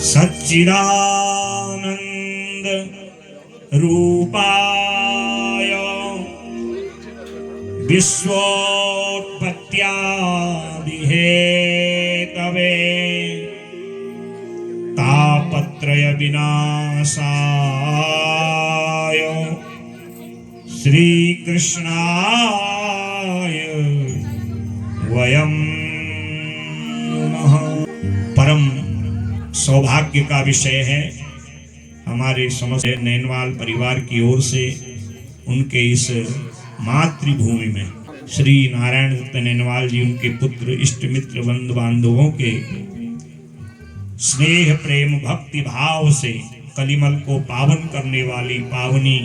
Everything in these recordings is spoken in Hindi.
सच्चिदानंद रूपाय विश्वोत्पत्त्यादिहेतवे तापत्रय विनाशाय श्री कृष्णाय वयं नमः। परम सौभाग्य का विषय है हमारे समस्त नैनवाल परिवार की ओर से उनके इस मातृभूमि में श्री नारायण दत्त नैनवाल जी उनके पुत्र इष्ट मित्र बंधु बांधवों के स्नेह प्रेम भक्ति भाव से कलिमल को पावन करने वाली पावनी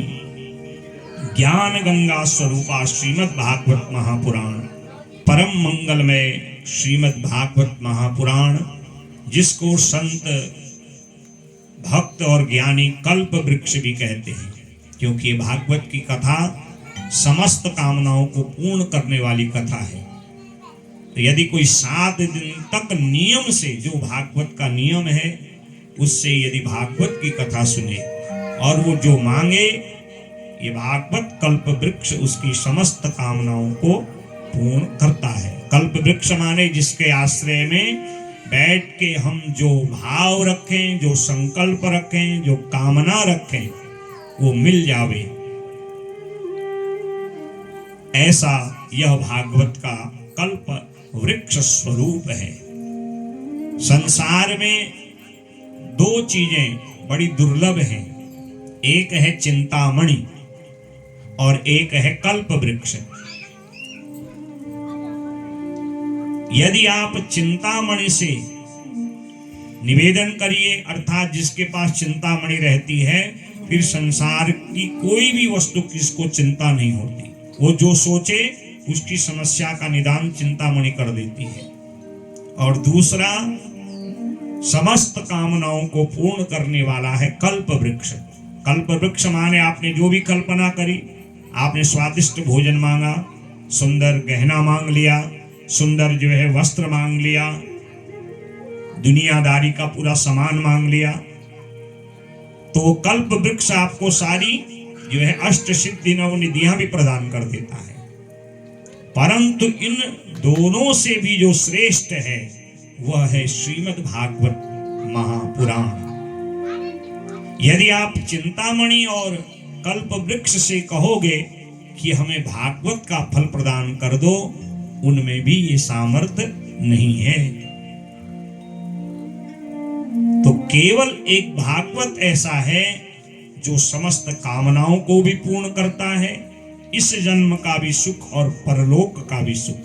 ज्ञान गंगा स्वरूपा श्रीमद् भागवत महापुराण, परम मंगलमय श्रीमद् भागवत महापुराण, जिसको संत भक्त और ज्ञानी कल्प वृक्ष भी कहते हैं, क्योंकि ये भागवत की कथा समस्त कामनाओं को पूर्ण करने वाली कथा है। तो यदि कोई 7 दिन तक नियम से, जो भागवत का नियम है उससे यदि भागवत की कथा सुने और वो जो मांगे, ये भागवत कल्प वृक्ष उसकी समस्त कामनाओं को पूर्ण करता है। कल्प वृक्ष माने जिसके आश्रय में बैठ के हम जो भाव रखें, जो संकल्प रखें, जो कामना रखें, वो मिल जावे, ऐसा यह भागवत का कल्प वृक्ष स्वरूप है। संसार में 2 चीजें बड़ी दुर्लभ हैं, एक है चिंतामणि और एक है कल्प वृक्ष। यदि आप चिंतामणि से निवेदन करिए, अर्थात जिसके पास चिंतामणि रहती है, फिर संसार की कोई भी वस्तु किसको चिंता नहीं होती। वो जो सोचे उसकी समस्या का निदान चिंतामणि कर देती है। और दूसरा, समस्त कामनाओं को पूर्ण करने वाला है कल्प वृक्ष। कल्प वृक्ष माने आपने जो भी कल्पना करी, आपने स्वादिष्ट भोजन मांगा, सुंदर गहना मांग लिया, सुंदर जो है वस्त्र मांग लिया, दुनियादारी का पूरा सामान मांग लिया, तो कल्प वृक्ष आपको सारी जो है अष्ट सिद्धि नवनिधियां भी प्रदान कर देता है। परंतु इन दोनों से भी जो श्रेष्ठ है वह है श्रीमद् भागवत महापुराण। यदि आप चिंतामणि और कल्प वृक्ष से कहोगे कि हमें भागवत का फल प्रदान कर दो, उनमें भी ये सामर्थ्य नहीं है। तो केवल एक भागवत ऐसा है जो समस्त कामनाओं को भी पूर्ण करता है, इस जन्म का भी सुख और परलोक का भी सुख।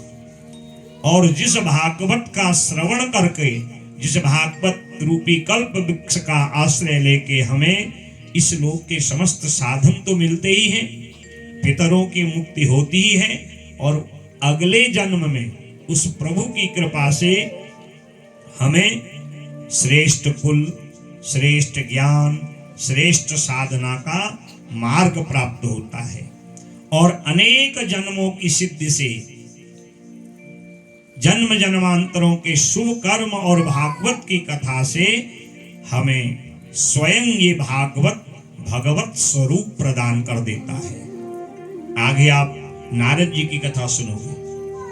और जिस भागवत का श्रवण करके, जिस भागवत रूपी कल्प वृक्ष का आश्रय लेके हमें इस लोक के समस्त साधन तो मिलते ही हैं, पितरों की मुक्ति होती ही है, और अगले जन्म में उस प्रभु की कृपा से हमें श्रेष्ठ कुल, श्रेष्ठ ज्ञान, श्रेष्ठ साधना का मार्ग प्राप्त होता है। और अनेक जन्मों की सिद्धि से, जन्म जन्मांतरों के शुभ कर्म और भागवत की कथा से हमें स्वयं ये भागवत भगवत स्वरूप प्रदान कर देता है। आगे आप नारद जी की कथा सुनोगे।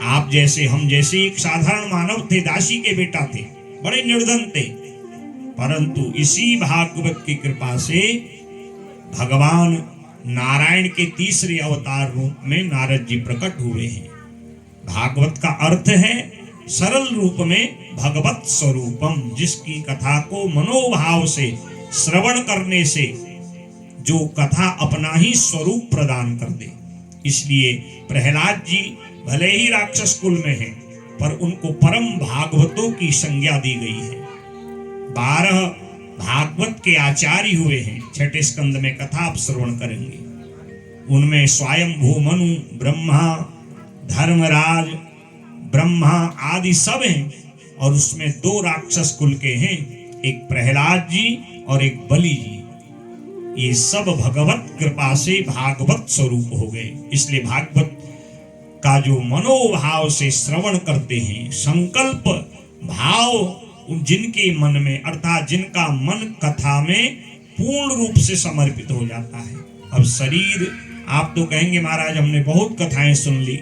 आप जैसे, हम जैसे एक साधारण मानव थे, दासी के बेटा थे, बड़े निर्धन थे, परंतु इसी भागवत की कृपा से भगवान नारायण के तीसरे अवतार रूप में नारद जी प्रकट हुए हैं। भागवत का अर्थ है सरल रूप में भगवत स्वरूपम, जिसकी कथा को मनोभाव से श्रवण करने से जो कथा अपना ही स्वरूप प्रदान कर दे। इसलिए प्रहलाद जी भले ही राक्षस कुल में हैं, पर उनको परम भागवतों की संज्ञा दी गई है। 12 भागवत के आचार्य हुए हैं। 6ठे स्कंद में कथा आप श्रवण करेंगे। उनमें स्वयंभू मनु, ब्रह्मा, धर्मराज, ब्रह्मा आदि सब हैं, और उसमें 2 राक्षस कुल के हैं, एक प्रहलाद जी और एक बलि जी। ये सब भगवत कृपा से भागवत स्वरूप हो गए। इसलिए भागवत का जो मनोभाव से श्रवण करते हैं, संकल्प भाव जिनके मन में अर्थात जिनका मन कथा में पूर्ण रूप से समर्पित हो जाता है। अब शरीर, आप तो कहेंगे महाराज हमने बहुत कथाएं सुन ली,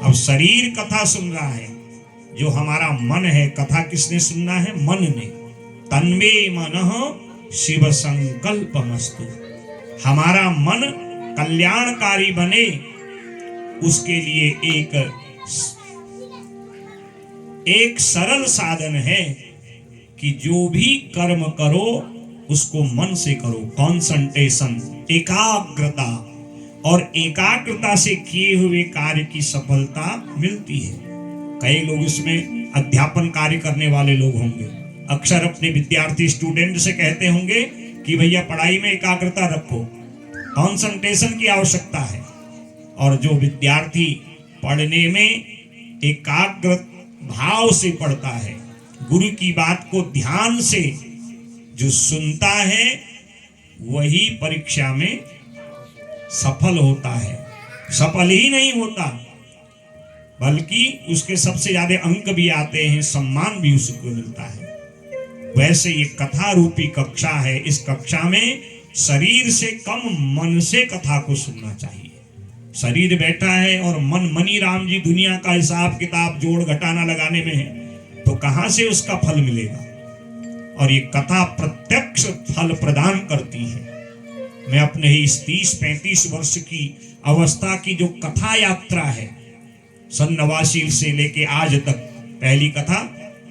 अब शरीर कथा सुन रहा है, जो हमारा मन है कथा किसने सुनना है? मन ने। तन्मे मनः शिव संकल्पमस्तु, हमारा मन कल्याणकारी बने उसके लिए एक सरल साधन है कि जो भी कर्म करो उसको मन से करो, कॉन्संट्रेशन, एकाग्रता, और एकाग्रता से किए हुए कार्य की सफलता मिलती है। कई लोग इसमें अध्यापन कार्य करने वाले लोग होंगे, अक्सर अपने विद्यार्थी स्टूडेंट से कहते होंगे कि भैया पढ़ाई में एकाग्रता रखो, कॉन्संट्रेशन की आवश्यकता है। और जो विद्यार्थी पढ़ने में एकाग्र भाव से पढ़ता है, गुरु की बात को ध्यान से जो सुनता है, वही परीक्षा में सफल होता है। सफल ही नहीं होता बल्कि उसके सबसे ज्यादा अंक भी आते हैं, सम्मान भी उसको मिलता है। वैसे ये कथा रूपी कक्षा है, इस कक्षा में शरीर से कम मन से कथा को सुनना चाहिए। शरीर बैठा है और मन मनी राम जी दुनिया का हिसाब किताब जोड़ घटाना लगाने में है, तो कहां से उसका फल मिलेगा? और ये कथा प्रत्यक्ष फल प्रदान करती है। मैं अपने ही इस 30-35 वर्ष की अवस्था की जो कथा यात्रा है, सन 89 से लेके आज तक, पहली कथा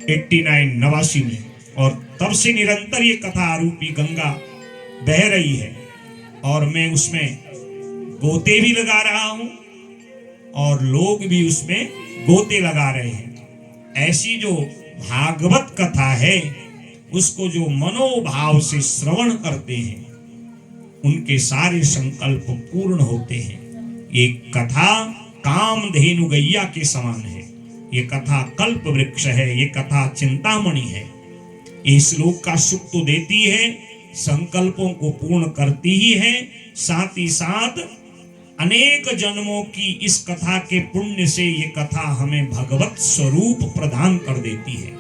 89 में, और तब से निरंतर ये कथा रूपी गंगा बह रही है और मैं उसमें गोते भी लगा रहा हूं और लोग भी उसमें गोते लगा रहे हैं। ऐसी जो भागवत कथा है, उसको जो मनोभाव से श्रवण करते हैं उनके सारे संकल्प पूर्ण होते हैं। ये कथा कामधेनु गैया के समान है, ये कथा कल्प वृक्ष है, ये कथा चिंतामणि है। ये श्लोक का सुख तो देती है, संकल्पों को पूर्ण करती ही है, साथ ही साथ अनेक जन्मों की इस कथा के पुण्य से ये कथा हमें भगवत स्वरूप प्रदान कर देती है।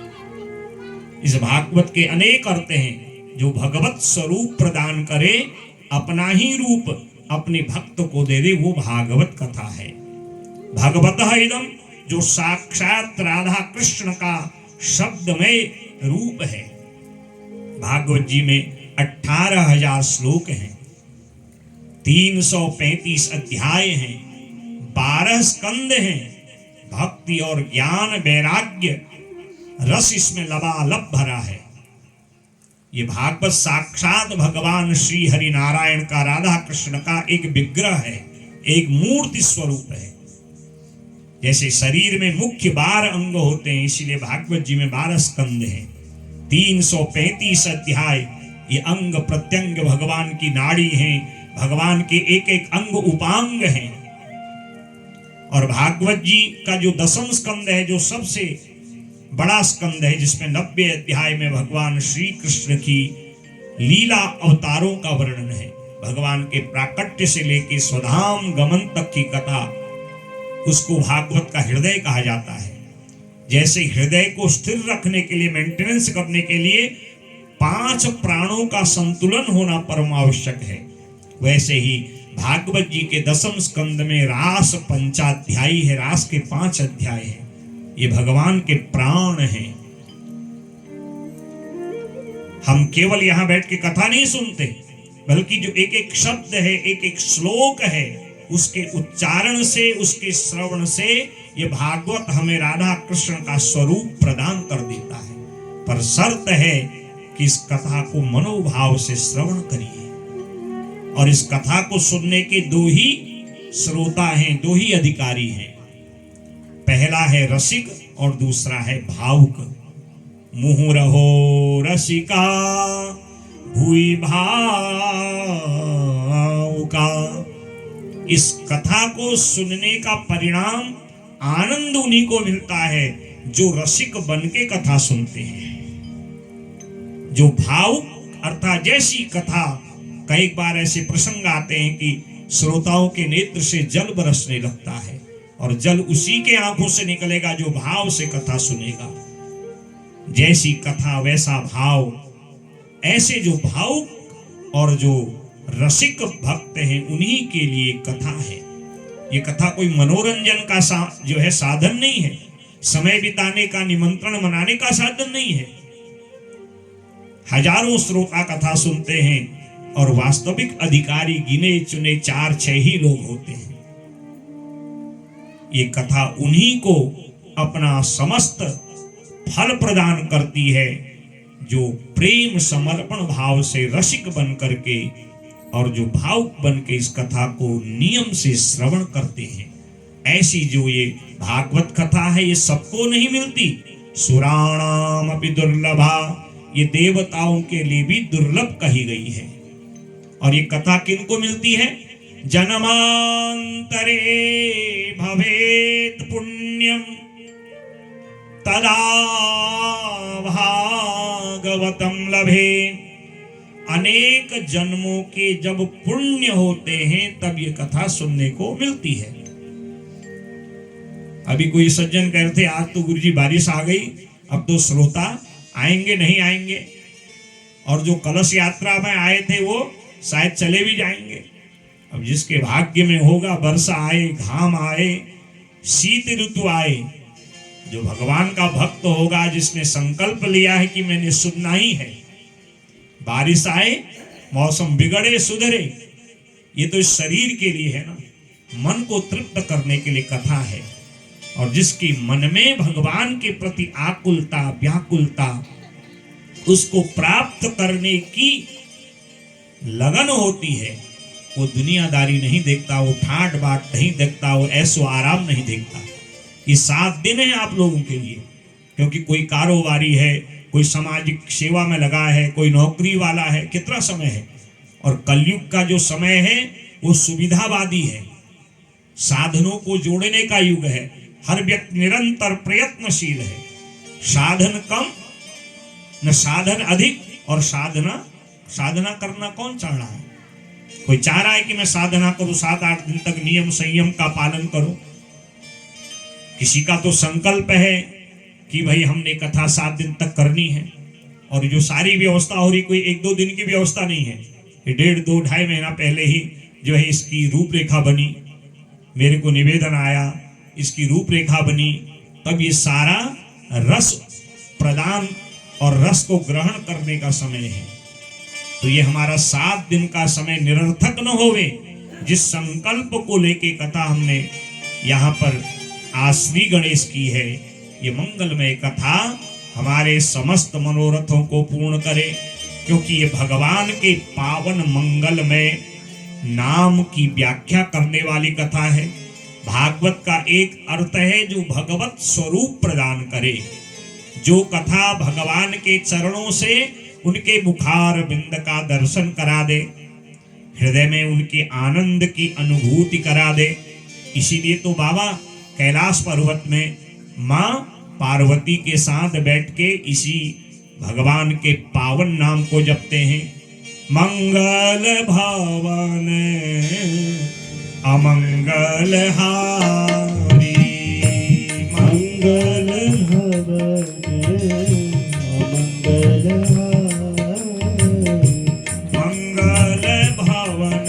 इस भागवत के अनेक अर्थ हैं, जो भगवत स्वरूप प्रदान करे, अपना ही रूप अपने भक्त को दे दे, वो भागवत कथा है। भगवतः इदम, जो साक्षात राधा कृष्ण का शब्दमय रूप है। भागवत जी में 18,000 श्लोक हैं, 335 अध्याय हैं, 12 स्कंद हैं। भक्ति और ज्ञान वैराग्य रस इसमें लबालब भरा है। ये भागवत साक्षात भगवान श्री हरि नारायण का, राधा कृष्ण का एक विग्रह है, एक मूर्ति स्वरूप है। जैसे शरीर में मुख्य 12 अंग होते हैं, इसीलिए भागवत जी में 12 स्कंद हैं, 335 अध्याय। ये अंग प्रत्यंग भगवान की नाड़ी हैं, भगवान के एक एक अंग उपांग हैं। और भागवत जी का जो 10वां स्कंद है, जो सबसे बड़ा स्कंद है, जिसमें 90 अध्याय में भगवान श्री कृष्ण की लीला अवतारों का वर्णन है। भगवान के प्राकट्य से लेके स्वधाम गमन तक की कथा, उसको भागवत का हृदय कहा जाता है। जैसे हृदय को स्थिर रखने के लिए, मेंटेनेंस करने के लिए 5 प्राणों का संतुलन होना परम आवश्यक है, वैसे ही भागवत जी के 10वें स्कंद में रास पंचाध्यायी है, रास के 5 अध्याय हैं। ये भगवान के प्राण हैं। हम केवल यहां बैठ के कथा नहीं सुनते, बल्कि जो एक एक शब्द है, एक एक श्लोक है, उसके उच्चारण से, उसके श्रवण से ये भागवत हमें राधा कृष्ण का स्वरूप प्रदान कर देता है। पर शर्त है कि इस कथा को मनोभाव से श्रवण करिए। और इस कथा को सुनने के 2 ही श्रोता हैं, 2 ही अधिकारी हैं। पहला है रसिक और दूसरा है भावुक। मुहुरहो रसिका भूई भावुका। इस कथा को सुनने का परिणाम आनंद उन्हीं को मिलता है जो रसिक बन के कथा सुनते हैं। जो भावुक अर्थात जैसी कथा, कई बार ऐसे प्रसंग आते हैं कि श्रोताओं के नेत्र से जल बरसने लगता है, और जल उसी के आंखों से निकलेगा जो भाव से कथा सुनेगा। जैसी कथा वैसा भाव। ऐसे जो भावुक और जो रसिक भक्त हैं उन्हीं के लिए कथा है। ये कथा कोई मनोरंजन का जो है साधन नहीं है, समय बिताने का, निमंत्रण मनाने का साधन नहीं है। हजारों श्रोता कथा सुनते हैं और वास्तविक अधिकारी गिने चुने 4-6 ही लोग होते हैं। ये कथा उन्हीं को अपना समस्त फल प्रदान करती है जो प्रेम समर्पण भाव से रसिक बन करके और जो भावुक बन के इस कथा को नियम से श्रवण करते हैं। ऐसी जो ये भागवत कथा है ये सबको नहीं मिलती। सुराणाम अपि दुर्लभा, ये देवताओं के लिए भी दुर्लभ कही गई है। और ये कथा किनको मिलती है? जन्मांतरे भवेत पुण्यम तदा भागवतम लभे। अनेक जन्मों के जब पुण्य होते हैं तब ये कथा सुनने को मिलती है। अभी कोई सज्जन कह रहे थे आज तो गुरुजी बारिश आ गई, अब तो श्रोता आएंगे नहीं आएंगे, और जो कलश यात्रा में आए थे वो शायद चले भी जाएंगे। अब जिसके भाग्य में होगा, वर्षा आए, घाम आए, शीत ऋतु आए, जो भगवान का भक्त होगा, जिसने संकल्प लिया है कि मैंने सुनना ही है, बारिश आए, मौसम बिगड़े सुधरे, ये तो इस शरीर के लिए है ना, मन को तृप्त करने के लिए कथा है। और जिसकी मन में भगवान के प्रति आकुलता, व्याकुलता, उसको प्राप्त करने की लगन होती है, वो दुनियादारी नहीं देखता, वो ठाट बाट नहीं देखता, वो ऐसो आराम नहीं देखता। ये 7 दिन है आप लोगों के लिए, क्योंकि कोई कारोबारी है, कोई सामाजिक सेवा में लगा है, कोई नौकरी वाला है, कितना समय है। और कलयुग का जो समय है वो सुविधावादी है, साधनों को जोड़ने का युग है। हर व्यक्ति निरंतर प्रयत्नशील है। साधन कम न साधन अधिक, और साधना करना कौन चाह रहा है? कोई चाह रहा है कि मैं साधना करूं, 7-8 दिन तक नियम संयम का पालन करूं। किसी का तो संकल्प है कि भाई हमने कथा 7 दिन तक करनी है, और जो सारी व्यवस्था हो रही, कोई 1-2 दिन की व्यवस्था नहीं है। 1.5-2-2.5 महीना पहले ही जो है इसकी रूपरेखा बनी, मेरे को निवेदन आया, इसकी रूपरेखा बनी, तब ये सारा रस प्रदान और रस को ग्रहण करने का समय है। तो ये हमारा 7 दिन का समय निरर्थक न होवे। जिस संकल्प को लेके कथा हमने यहाँ पर आज श्री गणेश की है, ये मंगलमय कथा हमारे समस्त मनोरथों को पूर्ण करे, क्योंकि ये भगवान के पावन मंगलमय नाम की व्याख्या करने वाली कथा है। भागवत का एक अर्थ है जो भगवत स्वरूप प्रदान करे। जो कथा भगवान के चरणों से उनके मुखार बिंद का दर्शन करा दे, हृदय में उनके आनंद की अनुभूति करा दे। इसीलिए तो बाबा कैलाश पर्वत में माँ पार्वती के साथ बैठ के इसी भगवान के पावन नाम को जपते हैं। मंगल भवन अमंगल हारी, मंगल भवन अमंगल हारी, मंगल भवन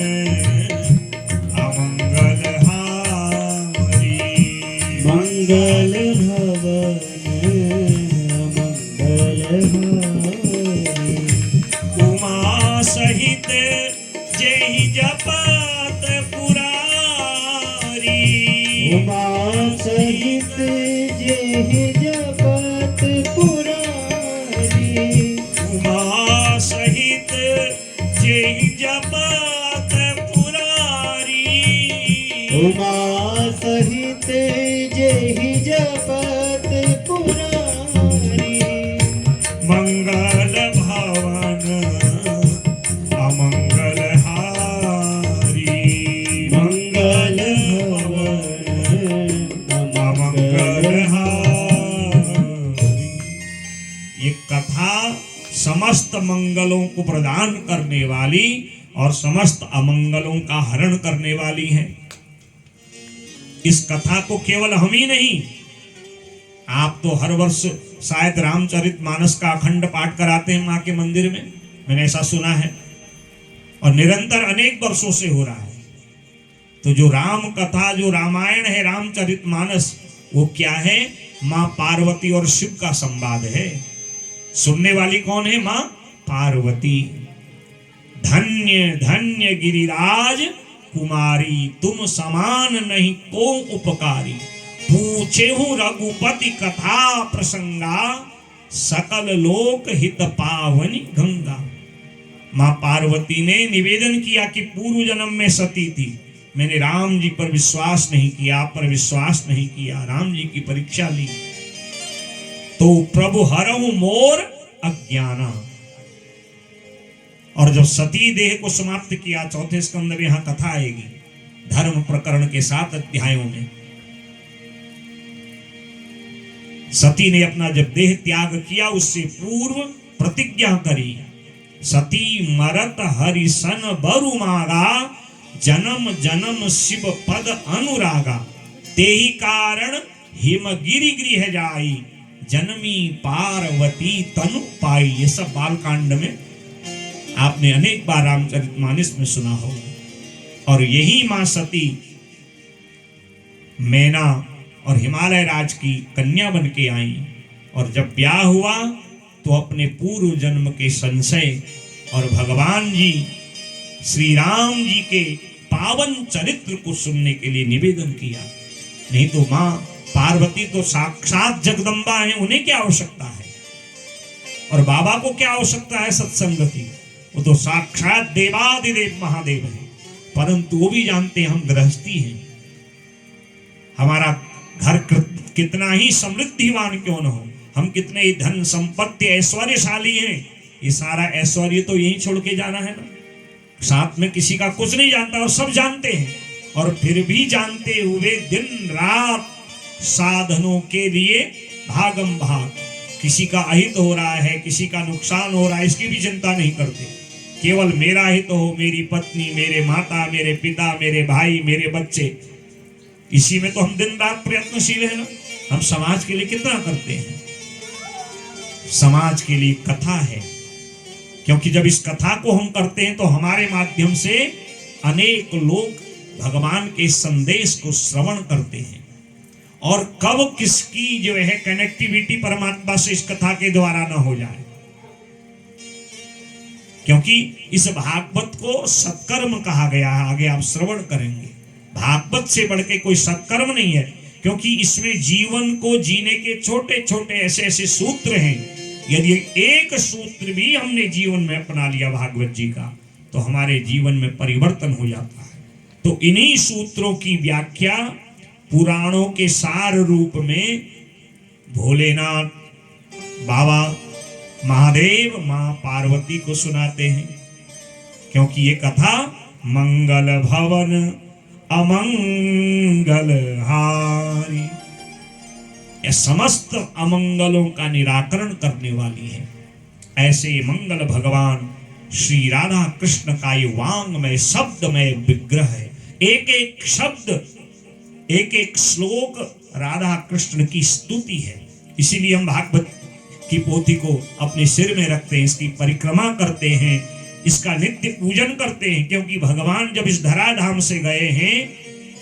अमंगल हारी, मंगल भवन उमा सहित जेहि जपत पुरारी, उमा सहित जेहि जपत पुरारी, उमा सहित जेहि जपत पुरारी, उमा सहित जेहि जपत पुरारी, मंगल भवन अमंगल हारी, मंगल भवन अमंगल हारी। ये कथा समस्त मंगलों को प्रदान करने वाली और समस्त अमंगलों का हरण करने वाली है। इस कथा को केवल हम ही नहीं, आप तो हर वर्ष शायद रामचरितमानस का अखंड पाठ कराते हैं माँ के मंदिर में, मैंने ऐसा सुना है, और निरंतर अनेक वर्षों से हो रहा है। तो जो राम कथा, जो रामायण है, रामचरितमानस, वो क्या है? माँ पार्वती और शिव का संवाद है। सुनने वाली कौन है? माँ पार्वती। धन्य धन्य गिरिराज कुमारी, तुम समान नहीं को उपकारी। पूछेहु रघुपति कथा प्रसंगा, सकल लोक हित पावनी गंगा। माँ पार्वती ने निवेदन किया कि पूर्व जन्म में सती थी, मैंने राम जी पर विश्वास नहीं किया, आप पर विश्वास नहीं किया, राम जी की परीक्षा ली, तो प्रभु हरहु मोर अज्ञाना। और जब सती देह को समाप्त किया, चौथे स्कंद में यहां कथा आएगी, धर्म प्रकरण के 7 अध्यायों में सती ने अपना जब देह त्याग किया, उससे पूर्व प्रतिज्ञा करी, सती मरत हरिसन बरु मागा, जन्म जन्म शिव पद अनुरागा। तेहि कारण हिमगिरि गृह जाई, जनमी पार्वती तनु पाई। ये सब बालकांड में आपने अनेक बार रामचरितमानस में सुना होगा। और यही मां सती मैना और हिमालय राज की कन्या बन के आई, और जब ब्याह हुआ तो अपने पूर्व जन्म के संशय और भगवान जी श्री राम जी के पावन चरित्र को सुनने के लिए निवेदन किया। नहीं तो मां पार्वती तो साक्षात जगदम्बा है, उन्हें क्या आवश्यकता है? और बाबा को क्या आवश्यकता है सत्संग की? वो तो साक्षात देवादिदेव महादेव है। परंतु वो भी जानते हैं हम गृहस्थी हैं, हमारा घर कितना ही समृद्धिवान क्यों न हो, हम कितने ही धन संपत्ति ऐश्वर्यशाली हैं, ये सारा ऐश्वर्य तो यही छोड़ के जाना है ना। साथ में किसी का कुछ नहीं जानता और सब जानते हैं, और फिर भी जानते हुए दिन रात साधनों के लिए भागम भाग, किसी का अहित हो रहा है, किसी का नुकसान हो रहा है, इसकी भी चिंता नहीं करते। केवल मेरा हित हो, मेरी पत्नी, मेरे माता, मेरे पिता, मेरे भाई, मेरे बच्चे, इसी में तो हम दिन रात प्रयत्नशील है ना। हम समाज के लिए कितना करते हैं? समाज के लिए कथा है, क्योंकि जब इस कथा को हम करते हैं तो हमारे माध्यम से अनेक लोग भगवान के संदेश को श्रवण करते हैं। और कब किसकी जो है कनेक्टिविटी परमात्मा से इस कथा के द्वारा ना हो जाए, क्योंकि इस भागवत को सत्कर्म कहा गया है। आगे आप श्रवण करेंगे, भागवत से बढ़ के कोई सत्कर्म नहीं है, क्योंकि इसमें जीवन को जीने के छोटे छोटे ऐसे ऐसे सूत्र हैं। यदि एक सूत्र भी हमने जीवन में अपना लिया भागवत जी का, तो हमारे जीवन में परिवर्तन हो जाता है। तो इन्हीं सूत्रों की व्याख्या पुराणों के सार रूप में भोलेनाथ बाबा महादेव मां पार्वती को सुनाते हैं, क्योंकि ये कथा मंगल भवन अमंगल हारी, यह समस्त अमंगलों का निराकरण करने वाली है। ऐसे मंगल भगवान श्री राधा कृष्ण का ये वांगमय शब्दमय विग्रह है। एक एक शब्द, एक एक श्लोक राधा कृष्ण की स्तुति है। इसीलिए हम भागवत की पोथी को अपने सिर में रखते हैं, इसकी परिक्रमा करते हैं, इसका नित्य पूजन करते हैं, क्योंकि भगवान जब इस धराधाम से गए हैं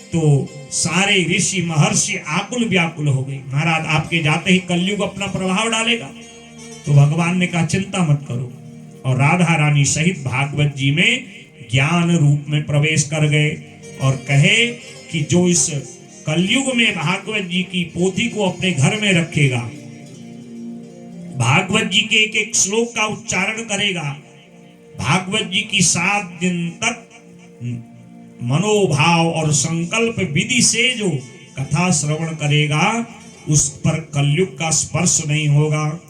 तो सारे ऋषि महर्षि आकुल व्याकुल हो गए। महाराज आपके जाते ही कलयुग अपना प्रभाव डालेगा। तो भगवान ने कहा चिंता मत करो, और राधा रानी सहित भागवत जी में ज्ञान रूप में प्रवेश कर गए और कहे कि जो इस कलयुग में भागवत जी की पोथी को अपने घर में रखेगा, भागवत जी के एक एक श्लोक का उच्चारण करेगा, भागवत जी की 7 दिन तक मनोभाव और संकल्प विधि से जो कथा श्रवण करेगा, उस पर कलयुग का स्पर्श नहीं होगा।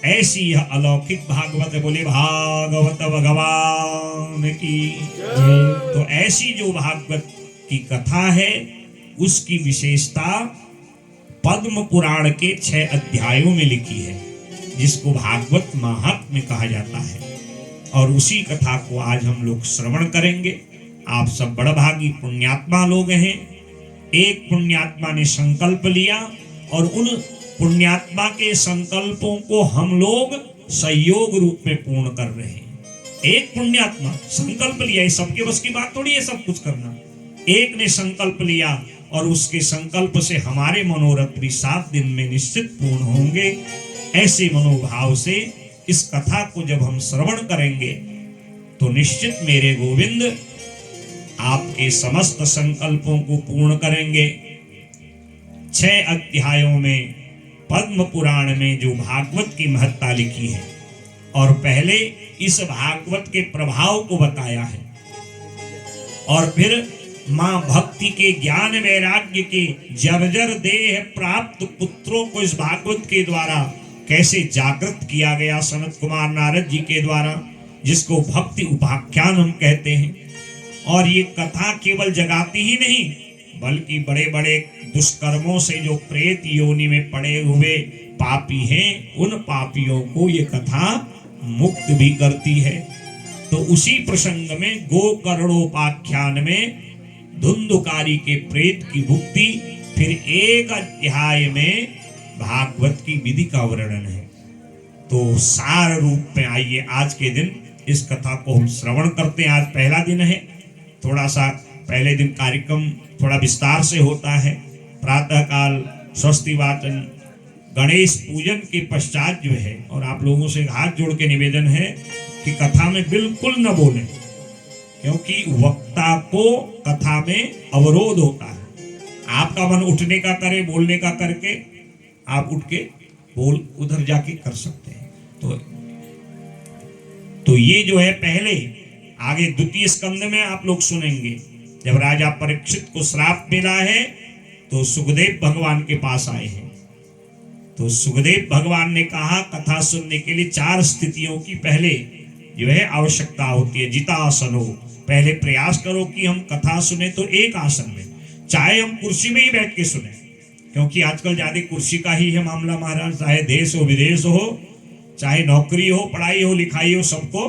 ऐसी यह अलौकिक भागवत है। बोले भागवत भगवान की। तो ऐसी जो भागवत की कथा है, उसकी विशेषता पद्म पुराण के 6 अध्यायों में लिखी है, जिसको भागवत महात्म्य कहा जाता है। और उसी कथा को आज हम लोग श्रवण करेंगे। आप सब बड़भागी पुण्यात्मा लोग हैं। एक पुण्यात्मा ने संकल्प लिया और उन पुण्यात्मा के संकल्पों को हम लोग सहयोग रूप में पूर्ण कर रहे हैं। एक पुण्यात्मा संकल्प लिया, ये सबके बस की बात थोड़ी है सब कुछ करना। एक ने संकल्प लिया और उसके संकल्प से हमारे मनोरथ भी 7 दिन में निश्चित पूर्ण होंगे। ऐसे मनोभाव से इस कथा को जब हम श्रवण करेंगे तो निश्चित मेरे गोविंद आपके समस्त संकल्पों को पूर्ण करेंगे। 6 अध्यायों में पद्म पुराण में जो भागवत की महत्ता लिखी है और पहले इस भागवत के प्रभाव को बताया है और फिर मां भक्ति के ज्ञान वैराग्य के जर्जर देह प्राप्त पुत्रों को इस भागवत के द्वारा कैसे जागृत किया गया सनत कुमार नारद जी के द्वारा, जिसको भक्ति उपाख्यान हम कहते हैं। और ये कथा केवल जगाती ही नहीं बल्कि बड़े बड़े दुष्कर्मों से जो प्रेत योनि में पड़े हुए पापी हैं उन पापियों को ये कथा मुक्त भी करती है। तो उसी प्रसंग में गोकर्णोपाख्यान में धुंधुकारी के प्रेत की मुक्ति, फिर एक अध्याय में भागवत की विधि का वर्णन है। तो सार रूप में आइए आज के दिन इस कथा को हम श्रवण करते हैं। आज पहला दिन है, थोड़ा सा पहले दिन कार्यक्रम थोड़ा विस्तार से होता है। प्रातः काल स्वस्ति वाचन गणेश पूजन के पश्चात जो है, और आप लोगों से हाथ जोड़ के निवेदन है कि कथा में बिल्कुल न बोलें, क्योंकि वक्ता को कथा में अवरोध होता है। आपका मन उठने का करे, बोलने का करके आप उठ के बोल उधर जाके कर सकते हैं। तो ये जो है पहले आगे द्वितीय स्कंद में आप लोग सुनेंगे। जब राजा परीक्षित को श्राप मिला है तो सुखदेव भगवान के पास आए हैं। तो सुखदेव भगवान ने कहा कथा सुनने के लिए 4 स्थितियों की पहले जो है आवश्यकता होती है। जितासनो, पहले प्रयास करो कि हम कथा सुने तो एक आसन में, चाहे हम कुर्सी में ही बैठ के सुने, क्योंकि आजकल ज्यादा कुर्सी का ही है मामला महाराज। चाहे देश हो विदेश हो, चाहे नौकरी हो, पढ़ाई हो, लिखाई हो, सबको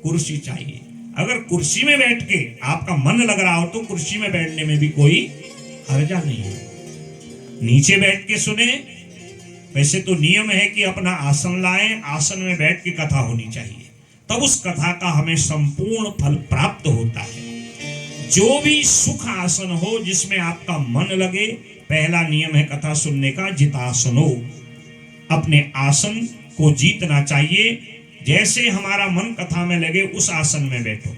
कुर्सी चाहिए। अगर कुर्सी में बैठ के आपका मन लग रहा हो तो कुर्सी में बैठने में भी कोई हर्जा नहीं है। नीचे बैठ के सुने, वैसे तो नियम है कि अपना आसन लाएं, आसन में बैठ के कथा होनी चाहिए, तब उस कथा का हमें संपूर्ण फल प्राप्त होता है। जो भी सुख आसन हो जिसमें आपका मन लगे, पहला नियम है कथा सुनने का जितासनो। अपने आसन को जीतना चाहिए। जैसे हमारा मन कथा में लगे उस आसन में बैठो।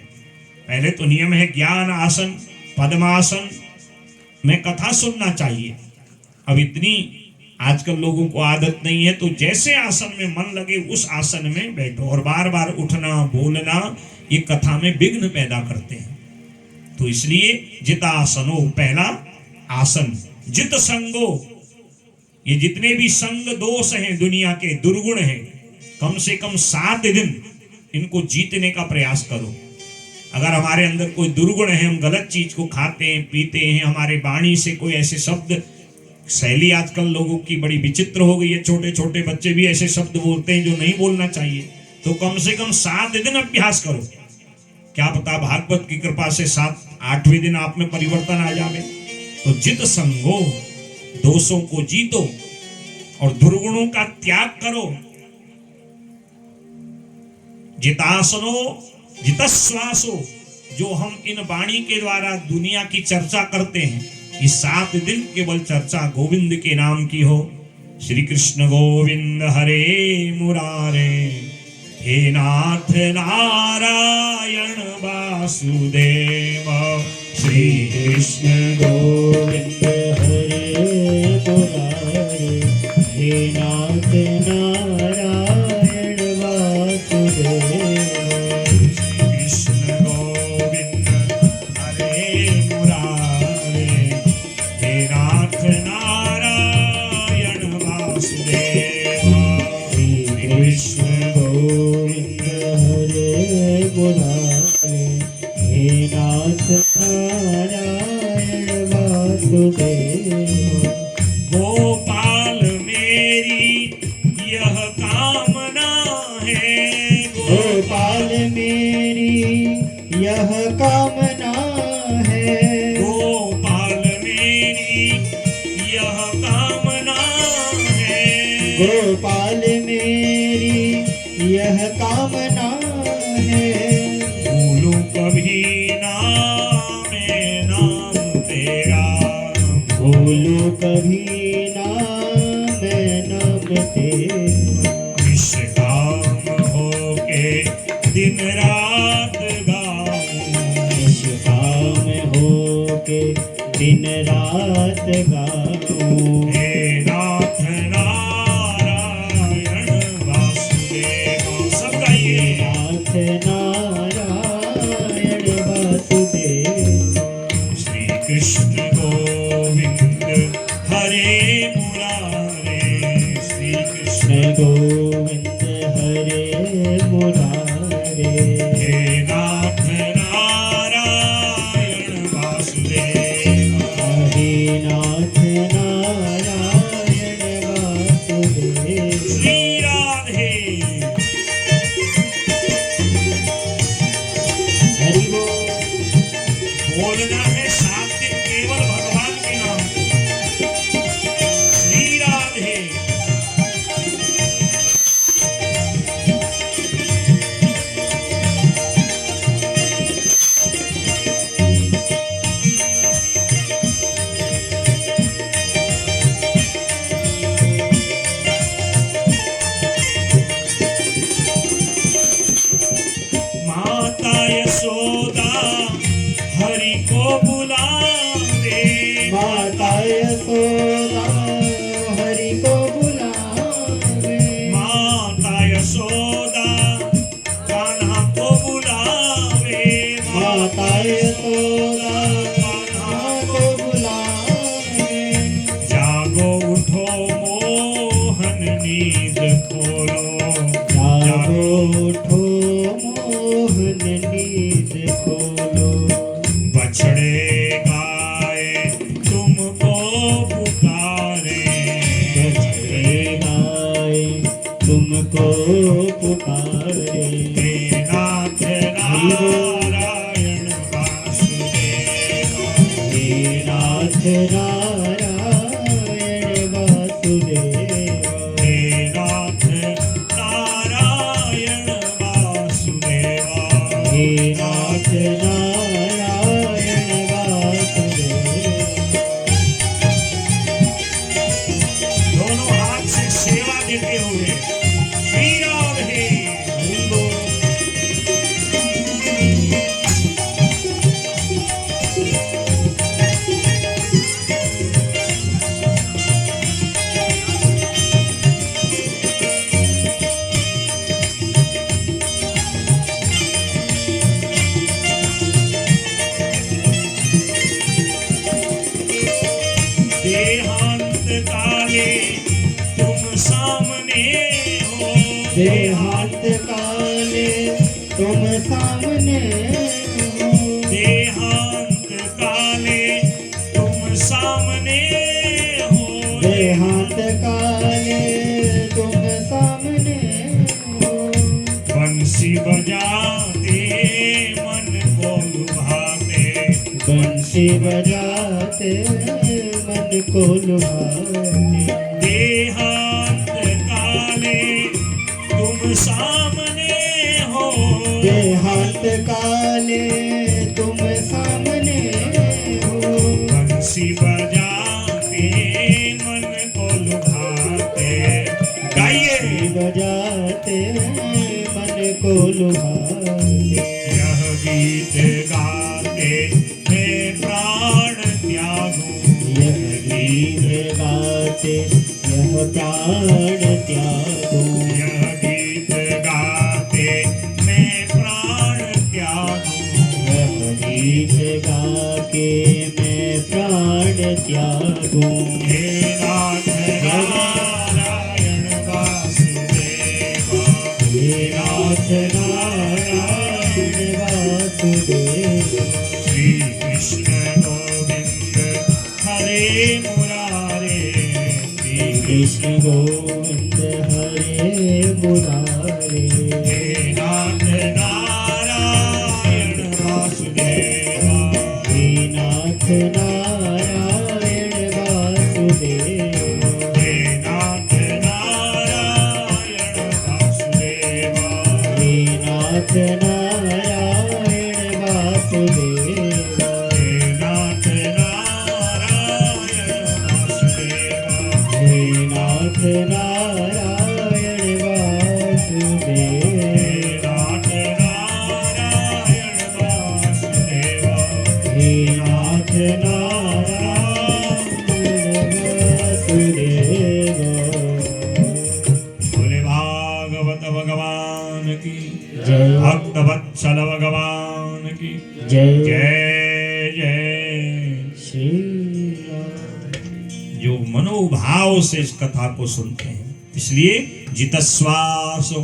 पहले तो नियम है ज्ञान आसन, पद्मासन में कथा सुनना चाहिए। अब इतनी आजकल लोगों को आदत नहीं है, तो जैसे आसन में मन लगे उस आसन में बैठो। और बार बार उठना बोलना ये कथा में विघ्न पैदा करते हैं। तो इसलिए जितासनो पहला आसन। जित संगो, ये जितने भी संग दोष हैं दुनिया के, दुर्गुण हैं, कम से कम 7 दिन इनको जीतने का प्रयास करो। अगर हमारे अंदर कोई दुर्गुण है, हम गलत चीज को खाते हैं, पीते हैं, हमारे वाणी से कोई ऐसे शब्द, शैली आजकल लोगों की बड़ी विचित्र हो गई है, छोटे छोटे बच्चे भी ऐसे शब्द बोलते हैं जो नहीं बोलना चाहिए। तो कम से कम 7 दिन अभ्यास करो। क्या पता भागवत की कृपा से 7-8वें दिन आप में परिवर्तन आ जाए। तो जित संगो, दोषों को जीतो और दुर्गुणों का त्याग करो। जितासनो जितश्वासो, जो हम इन वाणी के द्वारा दुनिया की चर्चा करते हैं, इस 7 दिन केवल चर्चा गोविंद के नाम की हो। श्री कृष्ण गोविंद हरे मुरारे, हे नाथ नारायण वासुदेव। श्री कृष्ण गोविंद हरे मुरारे, हे नाथ नारायण वासुदेव। गोपाल मेरी यह कामना है, गोपाल मेरी यह कामना है, गोपाल मेरी यह कामना है। दिन रात गाऊं, इस काम हो के दिन रात गाऊं। हे नाथ नारायण वासुदेव। सब गाइए। नाथ नारायण वासुदेव। श्री कृष्ण गोविंद हरे मुरारे, श्री कृष्ण गोविंद हरे मुरारे। हे नाथ नारायण वासुदेव। हे नाथ नारायण वासुदेव। श्री राधे। हरि बोल। बोलना है 7 दिन केवल भगवान के नाम को। श्री राधे। माता यशोदा हरि को बुलावे, माता यशोदा हरि को बुलावे। माता यशोदा कान्हा को बुलावे, माता यशोदा कान्हा को बुलावे। जागो उठो मोहन नींद खोलो, जागो उठो मोहन नींद खोलो। बछड़े गाय तुमको पुकारे, बछड़े गाय तुमको पुकारे। हे नाथ नारायण वासुदेव। हे नाथ नारायण वासुदेव। हे नाथ नारायण वासुदेव। हे नाथ नारायण वासुदेव। दोनों हाथ से सेवा देते हुए श्री राधे। हरि बोल। देहांत काले तुम सामने हो, देहांत काले तुम सामने हो। देहांत काले तुम सामने हो, देहांत काले तुम सामने हो। बंसी बजाते मन को लुभाते, बंसी बजाते मन को लुभाते। देहांत काले तुम सामने हो, देहांत काले तुम सामने हो। बंसी बजाते मन को लुभाते। गाइए। बजाते मन को लुभाते। यह गीत गाते मैं प्राण त्यागूं, यह गीत गाते यह प्राण त्यागो। यह गीत गाते मैं प्राण त्यागूं, यह गीत गाके मैं प्राण त्यागो। हे नाथ नारायण वासुदेव। हे नाथ नारायण वासुदेव। श्री कृष्ण गोविंद हरे मुरारे, श्री कृष्ण गोविंद हरे मुरारे। हे नाथ नारायण वासुदेव। हे नाथ नारायण वासुदेव। हे नाथ नारायण वासुदेव। हे नाथ नारायण वासुदेव। हे नाथ नारायण वासुदेव। हे नाथ नारायण वासुदेव। भक्त वत्सल भगवान की जय जय जय। श्री राम। जो मनोभाव से इस कथा को सुनते हैं, इसलिए जितस्वासो,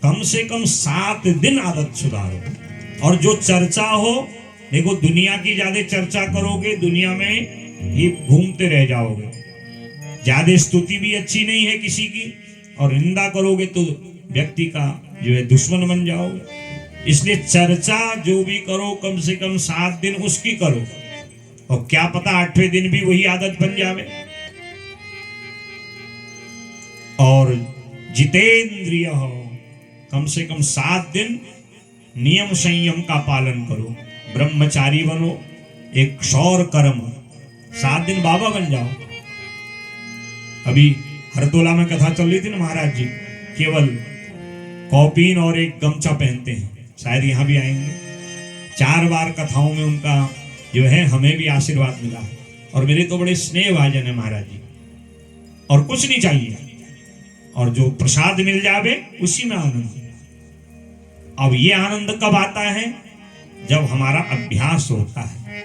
कम से कम 7 दिन आदत सुधारो। और जो चर्चा हो, देखो दुनिया की ज्यादा चर्चा करोगे, दुनिया में ही घूमते रह जाओगे। ज्यादा स्तुति भी अच्छी नहीं है किसी की, और निंदा करोगे तो व्यक्ति का जो है दुश्मन बन जाओगे। इसलिए चर्चा जो भी करो कम से कम 7 दिन उसकी करो, और क्या पता 8वें दिन भी वही आदत बन जावे। और जितेंद्रिय हो, कम से कम 7 दिन नियम संयम का पालन करो, ब्रह्मचारी बनो, एक क्षौर कर्म, 7 दिन बाबा बन जाओ। अभी हरदोला में कथा चल रही थी ना, महाराज जी केवल कॉपीन और एक गमछा पहनते हैं, शायद यहाँ भी आएंगे। 4 बार कथाओं में उनका जो है हमें भी आशीर्वाद मिला है, और मेरे तो बड़े स्नेह भाजन है महाराज जी, और कुछ नहीं चाहिए, और जो प्रसाद मिल जावे उसी में आनंद। अब ये आनंद कब आता है? जब हमारा अभ्यास होता है।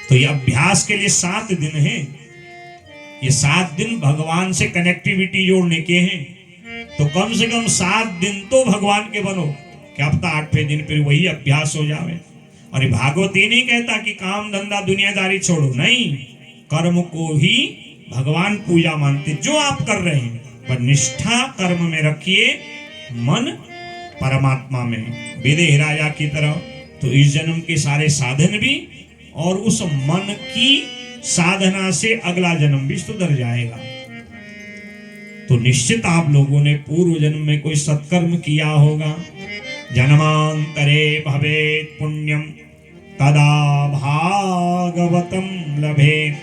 तो ये अभ्यास के लिए 7 दिन है। ये 7 दिन भगवान से कनेक्टिविटी जोड़ने के हैं, तो कम से कम 7 दिन तो भगवान के बनो। क्या पता 8वें दिन फिर वही अभ्यास हो जावे। और ये भागवत ये नहीं कहता कि काम धंधा दुनियादारी छोड़ो, नहीं, कर्म को ही भगवान पूजा मानते। जो आप कर रहे हैं पर निष्ठा कर्म में रखिए, मन परमात्मा में, विदेह राजा की तरह। तो इस जन्म के सारे साधन भी, और उस मन की साधना से अगला जन्म भी सुधर जाएगा। तो निश्चित आप लोगों ने पूर्व जन्म में कोई सत्कर्म किया होगा। जन्मांतरे भवेत् पुण्यम तदा भागवतम लभे।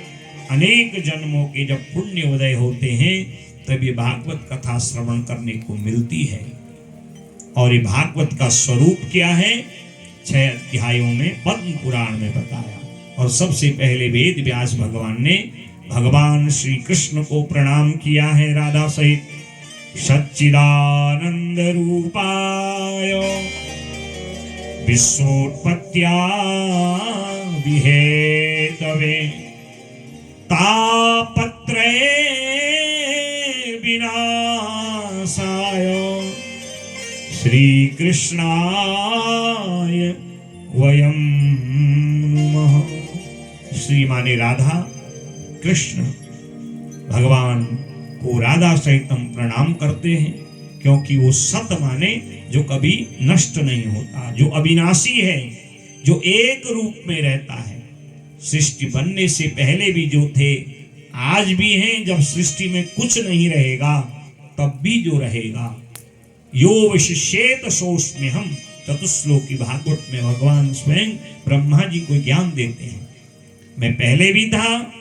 अनेक जन्मों के जब पुण्य उदय होते हैं तभी भागवत कथा श्रवण करने को मिलती है। और ये भागवत का स्वरूप क्या है? 6 अध्यायों में पद्म पुराण में बताया। और सबसे पहले वेद व्यास भगवान ने भगवान श्री कृष्ण को प्रणाम किया है राधा सहित। सच्चिदानंद रूपाय विश्वोत्पत्त्या विहेतवे तापत्रये विनाशाय श्री कृष्णाय वयं नमः। श्री माने राधा, कृष्ण भगवान को राधा सहित हम प्रणाम करते हैं, क्योंकि वो सत माने जो कभी नष्ट नहीं होता, जो अविनाशी है, जो एक रूप में रहता है। सृष्टि बनने से पहले भी जो थे, आज भी हैं। जब सृष्टि में कुछ नहीं रहेगा तब भी जो रहेगा। यो विशिष्येत सोऽस्म्यहम्, चतुश्लोकी भागवत में भगवान स्वयं ब्रह्मा जी को ज्ञान देते हैं। मैं पहले भी था,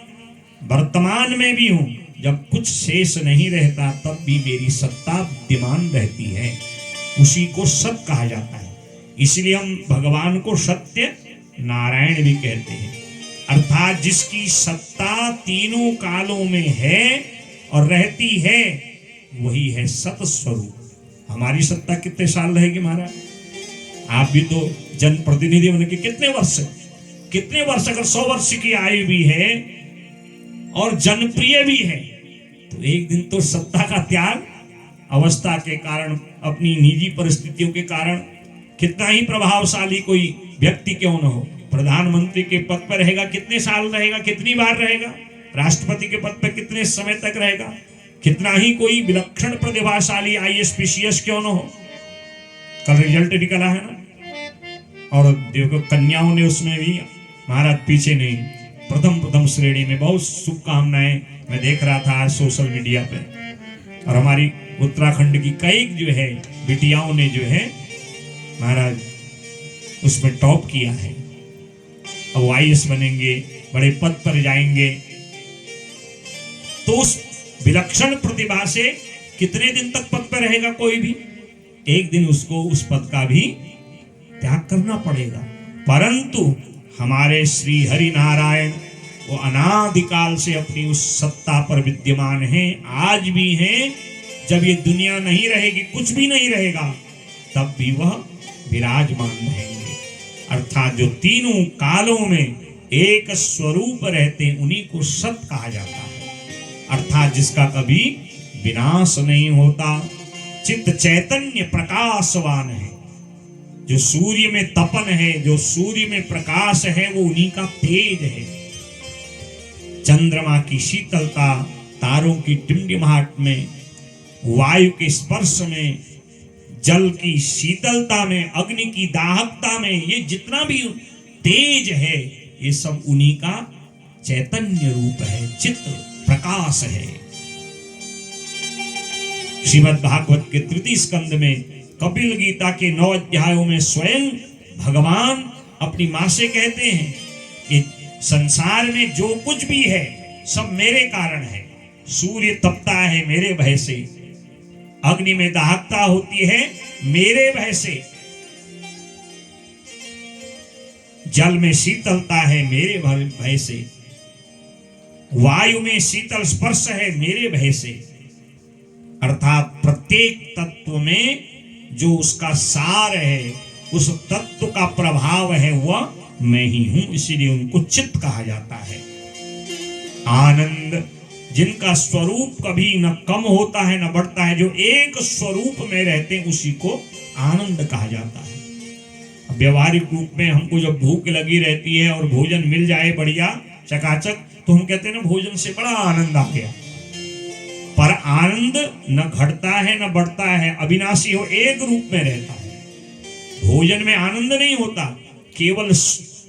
वर्तमान में भी हूं। जब कुछ शेष नहीं रहता तब भी मेरी सत्ता विद्यमान रहती है। उसी को सत कहा जाता है। इसलिए हम भगवान को सत्य नारायण भी कहते हैं। अर्थात जिसकी सत्ता तीनों कालों में है और रहती है, वही है सत स्वरूप। हमारी सत्ता कितने साल रहेगी महाराज? आप भी तो जनप्रतिनिधि बन के कितने वर्ष, अगर 100 वर्ष की आयु भी है और जनप्रिय भी है, तो एक दिन तो सत्ता का त्याग, अवस्था के कारण, अपनी निजी परिस्थितियों के कारण, कितना ही प्रभावशाली कोई व्यक्ति क्यों न हो, प्रधानमंत्री के पद पर रहेगा, कितने साल रहेगा, कितनी बार रहेगा, राष्ट्रपति के पद पर कितने समय तक रहेगा, कितना ही कोई विलक्षण प्रतिभाशाली IAS PCS क्यों न हो। कल रिजल्ट निकला है ना, और देखो कन्याओं ने उसमें भी महाराज पीछे नहीं, प्रथम श्रेणी में। बहुत शुभकामनाएं मैं देख रहा था आज सोशल मीडिया पे। और हमारी उत्तराखंड की कई जो है बिटियाओं ने जो है महाराज उसमें टॉप किया है। अब IAS बनेंगे, बड़े पद पर जाएंगे। तो उस विलक्षण प्रतिभा से कितने दिन तक पद पर रहेगा कोई भी? एक दिन उसको उस पद का भी त्याग करना पड़ेगा। परंतु हमारे श्री हरि नारायण वो अनादिकाल से अपनी उस सत्ता पर विद्यमान हैं, आज भी हैं। जब ये दुनिया नहीं रहेगी, कुछ भी नहीं रहेगा, तब भी वह विराजमान रहेंगे। अर्थात जो तीनों कालों में एक स्वरूप रहते उन्हीं को सत कहा जाता है, अर्थात जिसका कभी विनाश नहीं होता। चित्त चैतन्य प्रकाशवान है, जो सूर्य में तपन है, जो सूर्य में प्रकाश है, वो उन्हीं का तेज है। चंद्रमा की शीतलता, तारों की टिमटिमाहट में, वायु के स्पर्श में, जल की शीतलता में, अग्नि की दाहकता में, ये जितना भी तेज है ये सब उन्हीं का चैतन्य रूप है, चित्त प्रकाश है। श्रीमद् भागवत के तृतीय स्कंद में कपिल गीता के 9 अध्यायों में स्वयं भगवान अपनी मां से कहते हैं कि संसार में जो कुछ भी है सब मेरे कारण है। सूर्य तपता है मेरे भय से, अग्नि में दाहकता होती है मेरे भय से, जल में शीतलता है मेरे भय से, वायु में शीतल स्पर्श है मेरे भय से। अर्थात प्रत्येक तत्व में जो उसका सार है, उस तत्व का प्रभाव है, वह मैं ही हूं, इसीलिए उनको चित्त कहा जाता है। आनंद, जिनका स्वरूप कभी न कम होता है न बढ़ता है, जो एक स्वरूप में रहते हैं, उसी को आनंद कहा जाता है। व्यवहारिक रूप में हमको जब भूख लगी रहती है और भोजन मिल जाए बढ़िया चकाचक, तो हम कहते हैं ना भोजन से बड़ा आनंद आ गया। पर आनंद न घटता है न बढ़ता है, अविनाशी हो, एक रूप में रहता है। भोजन में आनंद नहीं होता, केवल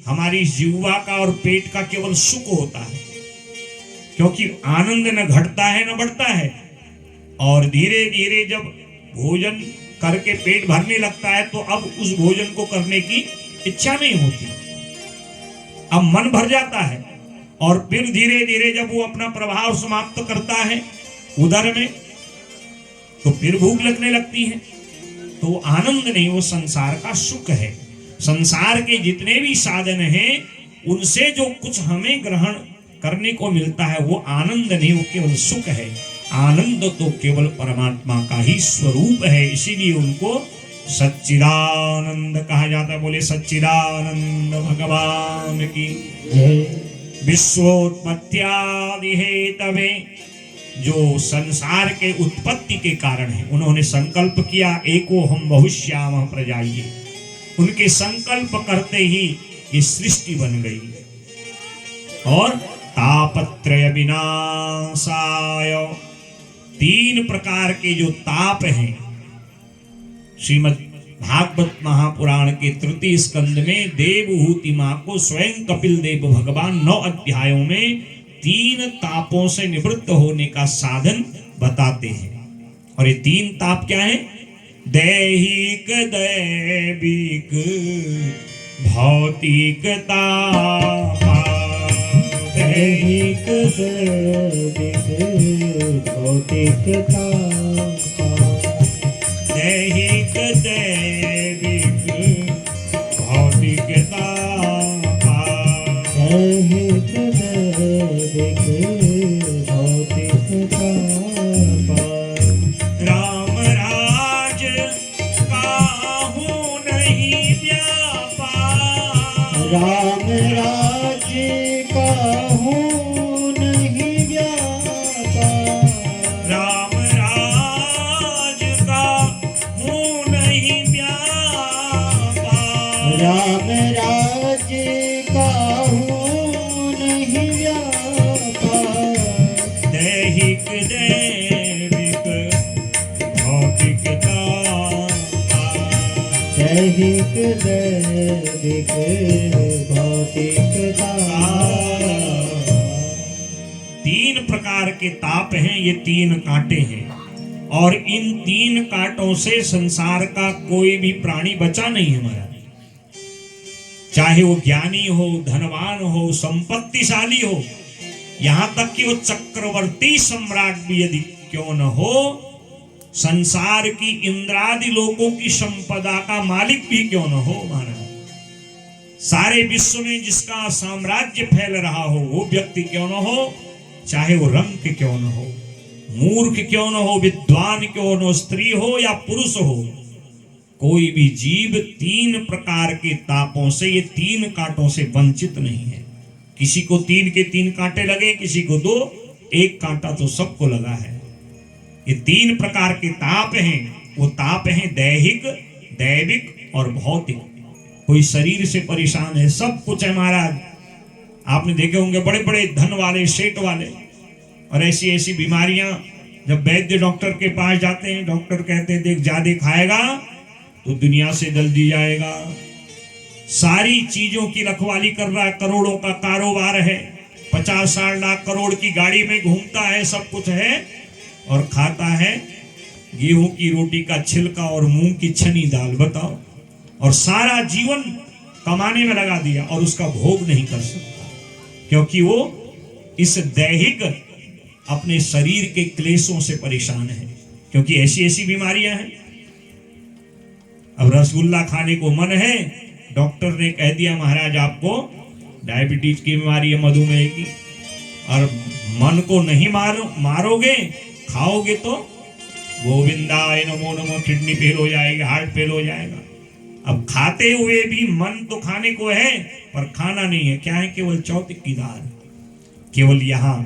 हमारी जीवा का और पेट का केवल सुख होता है, क्योंकि आनंद न घटता है न बढ़ता है। और धीरे धीरे जब भोजन करके पेट भरने लगता है तो अब उस भोजन को करने की इच्छा नहीं होती, अब मन भर जाता है। और फिर धीरे धीरे जब वो अपना प्रभाव समाप्त करता है उदर में, तो फिर भूख लगने लगती है। तो आनंद नहीं, वो संसार का सुख है। संसार के जितने भी साधन हैं, उनसे जो कुछ हमें ग्रहण करने को मिलता है वो आनंद नहीं, वो केवल सुख है। आनंद तो केवल परमात्मा का ही स्वरूप है, इसीलिए उनको सच्चिदानंद कहा जाता है। बोले सच्चिदानंद भगवान की जय। विश्वोत्पत्त्यादि हेतवे, जो संसार के उत्पत्ति के कारण है, उन्होंने संकल्प किया एको हम बहुश्याम प्रजाइए। उनके संकल्प करते ही ये सृष्टि बन गई। और तापत्रय विनाशाय, 3 प्रकार के जो ताप हैं, श्रीमद् भागवत महापुराण के तृतीय स्कंद में देवहूति मां को स्वयं कपिल देव भगवान 9 अध्यायों में 3 तापों से निवृत्त होने का साधन बताते हैं। और ये 3 ताप क्या है? दैहिक, दैविक, भौतिक ताप। दैहिक, दैविक, भौतिक ताप। दैहिक, दैविक, भौतिक ताप। दैहिक, दैविक, भौतिक ताप। राम राज काहू नहीं व्यापार। राम राज्य काहू नहीं व्यापार। राम राज काहू नहीं व्यापार। राम राज्य काहू नहीं व्यापार। दैहिक, दैविक, भौतिक ताप। दैहिक, दैविक, भौतिक ताप। 3 प्रकार के ताप हैं, ये 3 कांटे हैं। और इन 3 कांटों से संसार का कोई भी प्राणी बचा नहीं हमारा, चाहे वो ज्ञानी हो, धनवान हो, संपत्तिशाली हो, यहां तक कि वो चक्रवर्ती सम्राट भी यदि क्यों न हो, संसार की इंद्रादि लोकों की संपदा का मालिक भी क्यों न हो, महाराज, सारे विश्व में जिसका साम्राज्य फैल रहा हो वो व्यक्ति क्यों न हो, चाहे वो रंग क्यों न हो, मूर्ख क्यों न हो, विद्वान क्यों न हो, स्त्री हो या पुरुष हो, कोई भी जीव 3 प्रकार के तापों से, ये 3 कांटों से वंचित नहीं है। किसी को 3 के 3 कांटे लगे, किसी को 2, 1 कांटा तो सबको लगा है। ये 3 प्रकार के ताप हैं। वो ताप हैं दैहिक, दैविक और भौतिक। कोई शरीर से परेशान है, सब कुछ है महाराज। आपने देखे होंगे बड़े बड़े धन वाले, सेठ वाले, और ऐसी ऐसी बीमारियां, जब वैद्य डॉक्टर के पास जाते हैं, डॉक्टर कहते हैं देख ज्यादा खाएगा तो दुनिया से जल्दी जाएगा। सारी चीजों की रखवाली कर रहा है, करोड़ों का कारोबार है, 50-60 लाख करोड़ की गाड़ी में घूमता है, सब कुछ है, और खाता है गेहूं की रोटी का छिलका और मूंग की छनी दाल। बताओ। और सारा जीवन कमाने में लगा दिया और उसका भोग नहीं कर सकता, क्योंकि वो इस दैहिक अपने शरीर के क्लेशों से परेशान है। क्योंकि ऐसी ऐसी बीमारियां हैं। अब रसगुल्ला खाने को मन है, डॉक्टर ने कह दिया महाराज आपको डायबिटीज की बीमारी है, मधुमेह की, और मन को नहीं मारोगे, खाओगे तो गोविंदाय नमो नमो, किडनी फेल हो जाएगी, हार्ट फेल हो जाएगा। अब खाते हुए भी मन तो खाने को है पर खाना नहीं है। क्या है? केवल चौकीदार, केवल यहाँ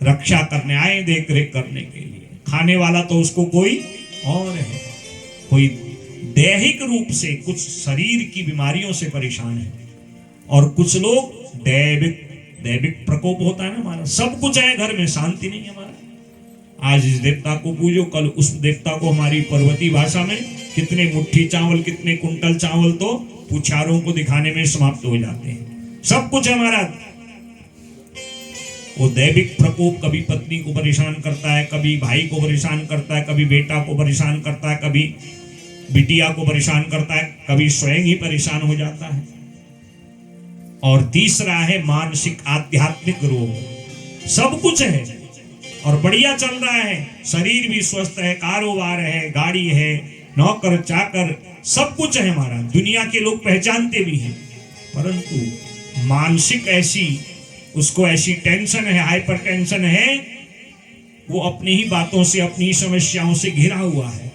रक्षा करने आए, देख रेख करने के लिए। खाने वाला तो उसको कोई और है। कोई दैहिक रूप से कुछ शरीर की बीमारियों से परेशान है, और कुछ लोग दैविक प्रकोप होता है ना हमारा। सब कुछ है घर में, शांति नहीं है हमारा। आज इस देवता को पूजो, कल उस देवता को। हमारी पर्वती भाषा में कितने मुट्ठी चावल, कितने कुंटल चावल तो पुछारों को दिखाने में समाप्त हो जाते हैं। सब कुछ है हमारा। वो दैविक प्रकोप कभी पत्नी को परेशान करता है, कभी भाई को परेशान करता है, कभी बेटा को परेशान करता है, कभी बिटिया को परेशान करता है, कभी स्वयं ही परेशान हो जाता है। और तीसरा है मानसिक आध्यात्मिक रोग। सब कुछ है और बढ़िया चल रहा है, शरीर भी स्वस्थ है, कारोबार है, गाड़ी है, नौकर चाकर, सब कुछ है हमारा। दुनिया के लोग पहचानते भी हैं, परंतु मानसिक ऐसी, उसको ऐसी टेंशन है, हाइपर टेंशन है, वो अपनी ही बातों से, अपनी ही समस्याओं से घिरा हुआ है,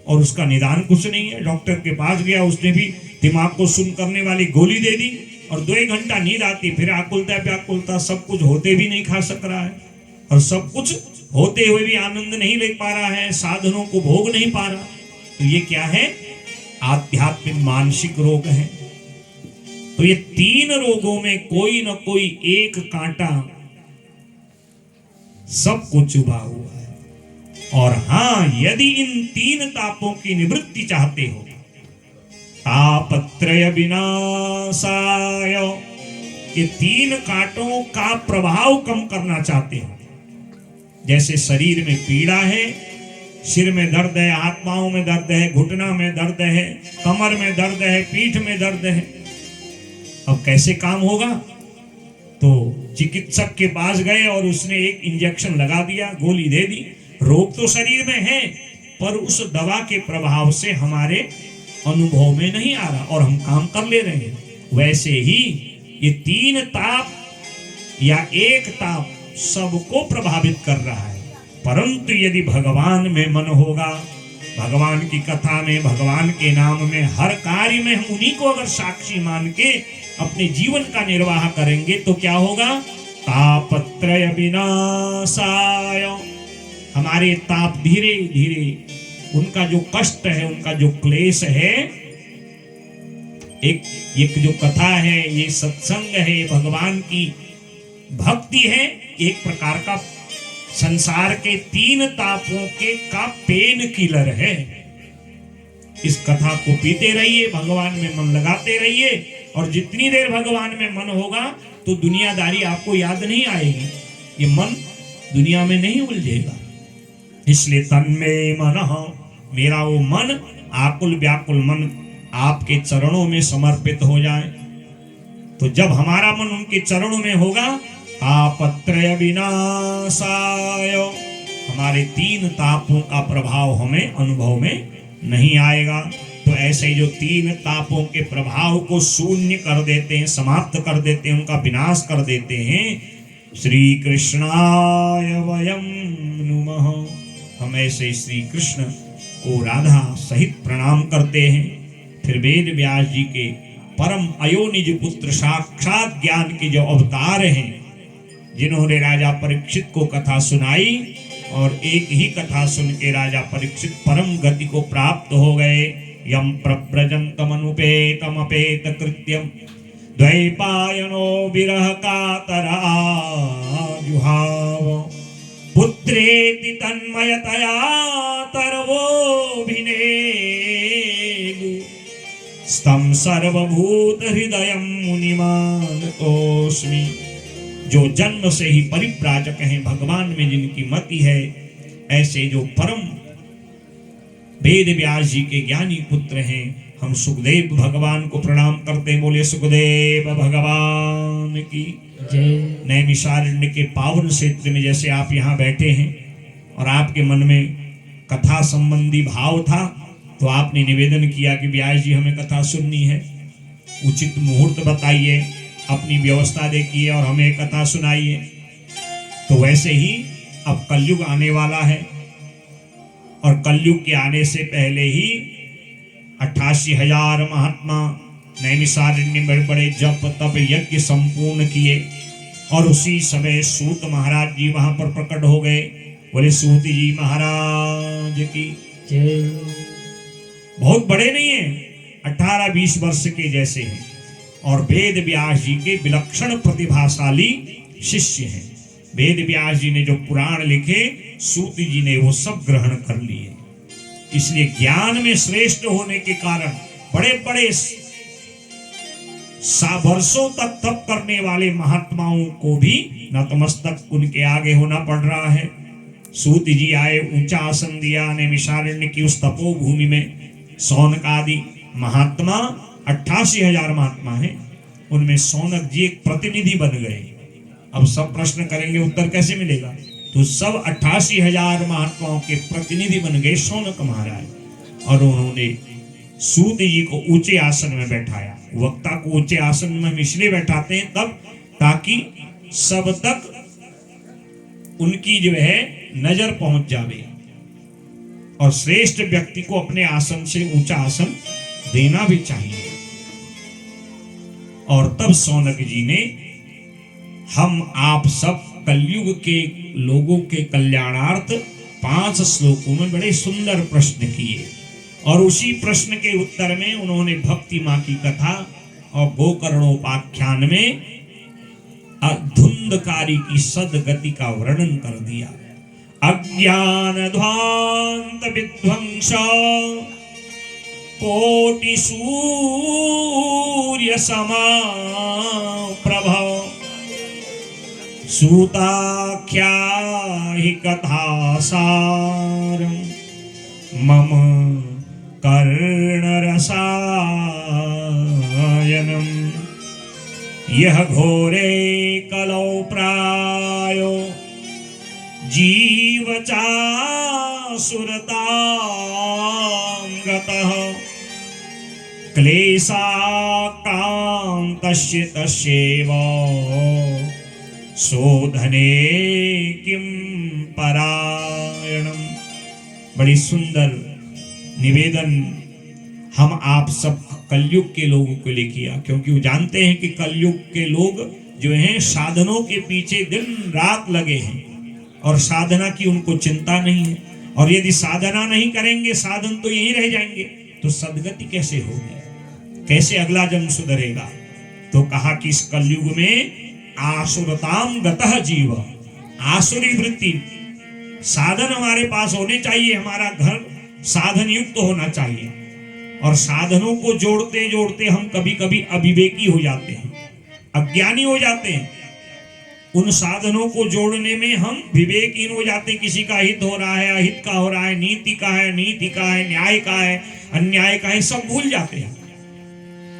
और उसका निदान कुछ नहीं है। डॉक्टर के पास गया, उसने भी दिमाग को सुन करने वाली गोली दे दी, और 2 घंटा नींद आती, फिर आकुलता व्याकुलता, सब कुछ होते भी नहीं खा सक रहा है, और सब कुछ होते हुए भी आनंद नहीं ले पा रहा है, साधनों को भोग नहीं पा रहा। तो ये क्या है? आध्यात्मिक मानसिक रोग है। तो ये 3 रोगों में कोई न कोई एक कांटा सबको चुभा हुआ है। और हां, यदि इन 3 तापों की निवृत्ति चाहते हो, तापत्रय विनाशाय, ये 3 कांटों का प्रभाव कम करना चाहते हो। जैसे शरीर में पीड़ा है, सिर में दर्द है, आत्माओं में दर्द है, घुटना में दर्द है, कमर में दर्द है, पीठ में दर्द है। अब कैसे काम होगा? तो चिकित्सक के पास गए और उसने एक इंजेक्शन लगा दिया, गोली दे दी। रोग तो शरीर में है, पर उस दवा के प्रभाव से हमारे अनुभव में नहीं आ रहा और हम काम कर ले रहे हैं। वैसे ही ये 3 ताप या एक ताप सबको प्रभावित कर रहा है। परंतु यदि भगवान में मन होगा, भगवान की कथा में, भगवान के नाम में, हर कार्य में हम उन्हीं को अगर साक्षी मान के अपने जीवन का निर्वाह करेंगे, तो क्या होगा? तापत्रय विनाशाय, हमारे ताप धीरे धीरे, उनका जो कष्ट है, उनका जो क्लेश है, एक जो कथा है, ये सत्संग है, भगवान की भक्ति है, एक प्रकार का संसार के 3 तापों का पेन किलर है। इस कथा को पीते रहिए, भगवान में मन लगाते रहिए, और जितनी देर भगवान में मन होगा तो दुनियादारी आपको याद नहीं आएगी, ये मन दुनिया में नहीं उलझेगा। इसलिए तन्मे मनः, मेरा वो मन, आकुल व्याकुल मन आपके चरणों में समर्पित हो जाए। तो जब हमारा मन उनके चरणों में होगा, तापत्रय विनाशाय, हमारे 3 तापों का प्रभाव हमें अनुभव में नहीं आएगा। तो ऐसे जो 3 तापों के प्रभाव को शून्य कर देते हैं, समाप्त कर देते हैं, उनका विनाश कर देते हैं, श्री कृष्णाय वयं नुमः, हम ऐसे श्री कृष्ण को राधा सहित प्रणाम करते हैं। फिर वेद व्यास जी के परम अयोनिज पुत्र साक्षात ज्ञान के जो अवतार हैं, जिन्होंने राजा परीक्षित को कथा सुनाई, और एक ही कथा सुन के राजा परीक्षित परम गति को प्राप्त हो गए। यम प्रव्रजन्तमनुपेतम अपेत कृत्यम द्वैपायनो विरह कातरा जुहाव पुत्रेति तन्मयतया तरवोभिनेदु स्तम सर्वभूत हृदयम मुनिमानतोस्मि। जो जन्म से ही परिव्राजक हैं, भगवान में जिनकी मति है, ऐसे जो परम वेद व्यास जी के ज्ञानी पुत्र हैं, हम सुखदेव भगवान को प्रणाम करते हैं। बोले सुखदेव भगवान की जय। नैमिषारण्य के पावन क्षेत्र में जैसे आप यहाँ बैठे हैं और आपके मन में कथा संबंधी भाव था, तो आपने निवेदन किया कि व्यास जी हमें कथा सुननी है, उचित मुहूर्त बताइए, अपनी व्यवस्था देखिए और हमें कथा सुनाइए। तो वैसे ही अब कलयुग आने वाला है, और कलयुग के आने से पहले ही 88,000 महात्मा नैमिषारण्य में बड़े जप तप यज्ञ संपूर्ण किए, और उसी समय सूत महाराज जी वहां पर प्रकट हो गए। बोले सूत जी महाराज की जय। बहुत बड़े नहीं है, 18-20 वर्ष के जैसे हैं, और वेद व्यास जी के विलक्षण प्रतिभाशाली शिष्य हैं। वेद व्यास जी ने जो पुराण लिखे, सूत जी ने वो सब ग्रहण कर लिए। इसलिए ज्ञान में श्रेष्ठ होने के कारण बड़े बड़े वर्षों तक तप करने वाले महात्माओं को भी नतमस्तक उनके आगे होना पड़ रहा है। सूत जी आए, ऊंचा आसन दिया, नैमिषारण्य की उस तपोभूमि में सौनक आदि महात्मा 88,000 महात्मा हैं, उनमें सौनक जी एक प्रतिनिधि बन गए। अब सब प्रश्न करेंगे, उत्तर कैसे मिलेगा? तो सब 88,000 महात्माओं के प्रतिनिधि बन गए सौनक महाराज, और उन्होंने सूत जी को ऊंचे आसन में बैठाया। वक्ता को ऊंचे आसन में हम इसलिए बैठाते हैं तब, ताकि सब तक उनकी जो है नजर पहुंच जावे, और श्रेष्ठ व्यक्ति को अपने आसन से ऊंचा आसन देना भी चाहिए। और तब सौनक जी ने हम आप सब कलयुग के लोगों के कल्याणार्थ 5 श्लोकों में बड़े सुंदर प्रश्न किए, और उसी प्रश्न के उत्तर में उन्होंने भक्ति माँ की कथा और गोकर्णोपाख्यान में धुंधकारी की सदगति का वर्णन कर दिया। अज्ञान ध्वांत विध्वंस कोटि सूर्य समा प्रभव सूताख्या हि कथासार मम कर्णरसायनम यह घोरे कलौ प्रायो जीवचासुरतां क्लेशाकान्तस्य तस्यैव शोधने किं परायणम। बड़ी सुंदर निवेदन हम आप सब कलयुग के लोगों को लिए किया, क्योंकि वो जानते हैं कि कलयुग के लोग जो हैं साधनों के पीछे दिन रात लगे हैं, और साधना की उनको चिंता नहीं है। और यदि साधना नहीं करेंगे, साधन तो यहीं रह जाएंगे, तो सदगति कैसे होगी, कैसे अगला जन्म सुधरेगा? तो कहा कि इस कलयुग में आसुरताम गतः जीव, आसुरी वृत्ति, साधन हमारे पास होने चाहिए, हमारा घर साधन युक्त होना चाहिए। और साधनों को जोड़ते जोड़ते हम कभी कभी अविवेकी हो जाते हैं, अज्ञानी हो जाते हैं। उन साधनों को जोड़ने में हम विवेकहीन हो जाते हैं। किसी का हित हो रहा है, अहित का हो रहा है, नीति का है, नीति का है, न्याय का है, अन्याय का है, सब भूल जाते हैं।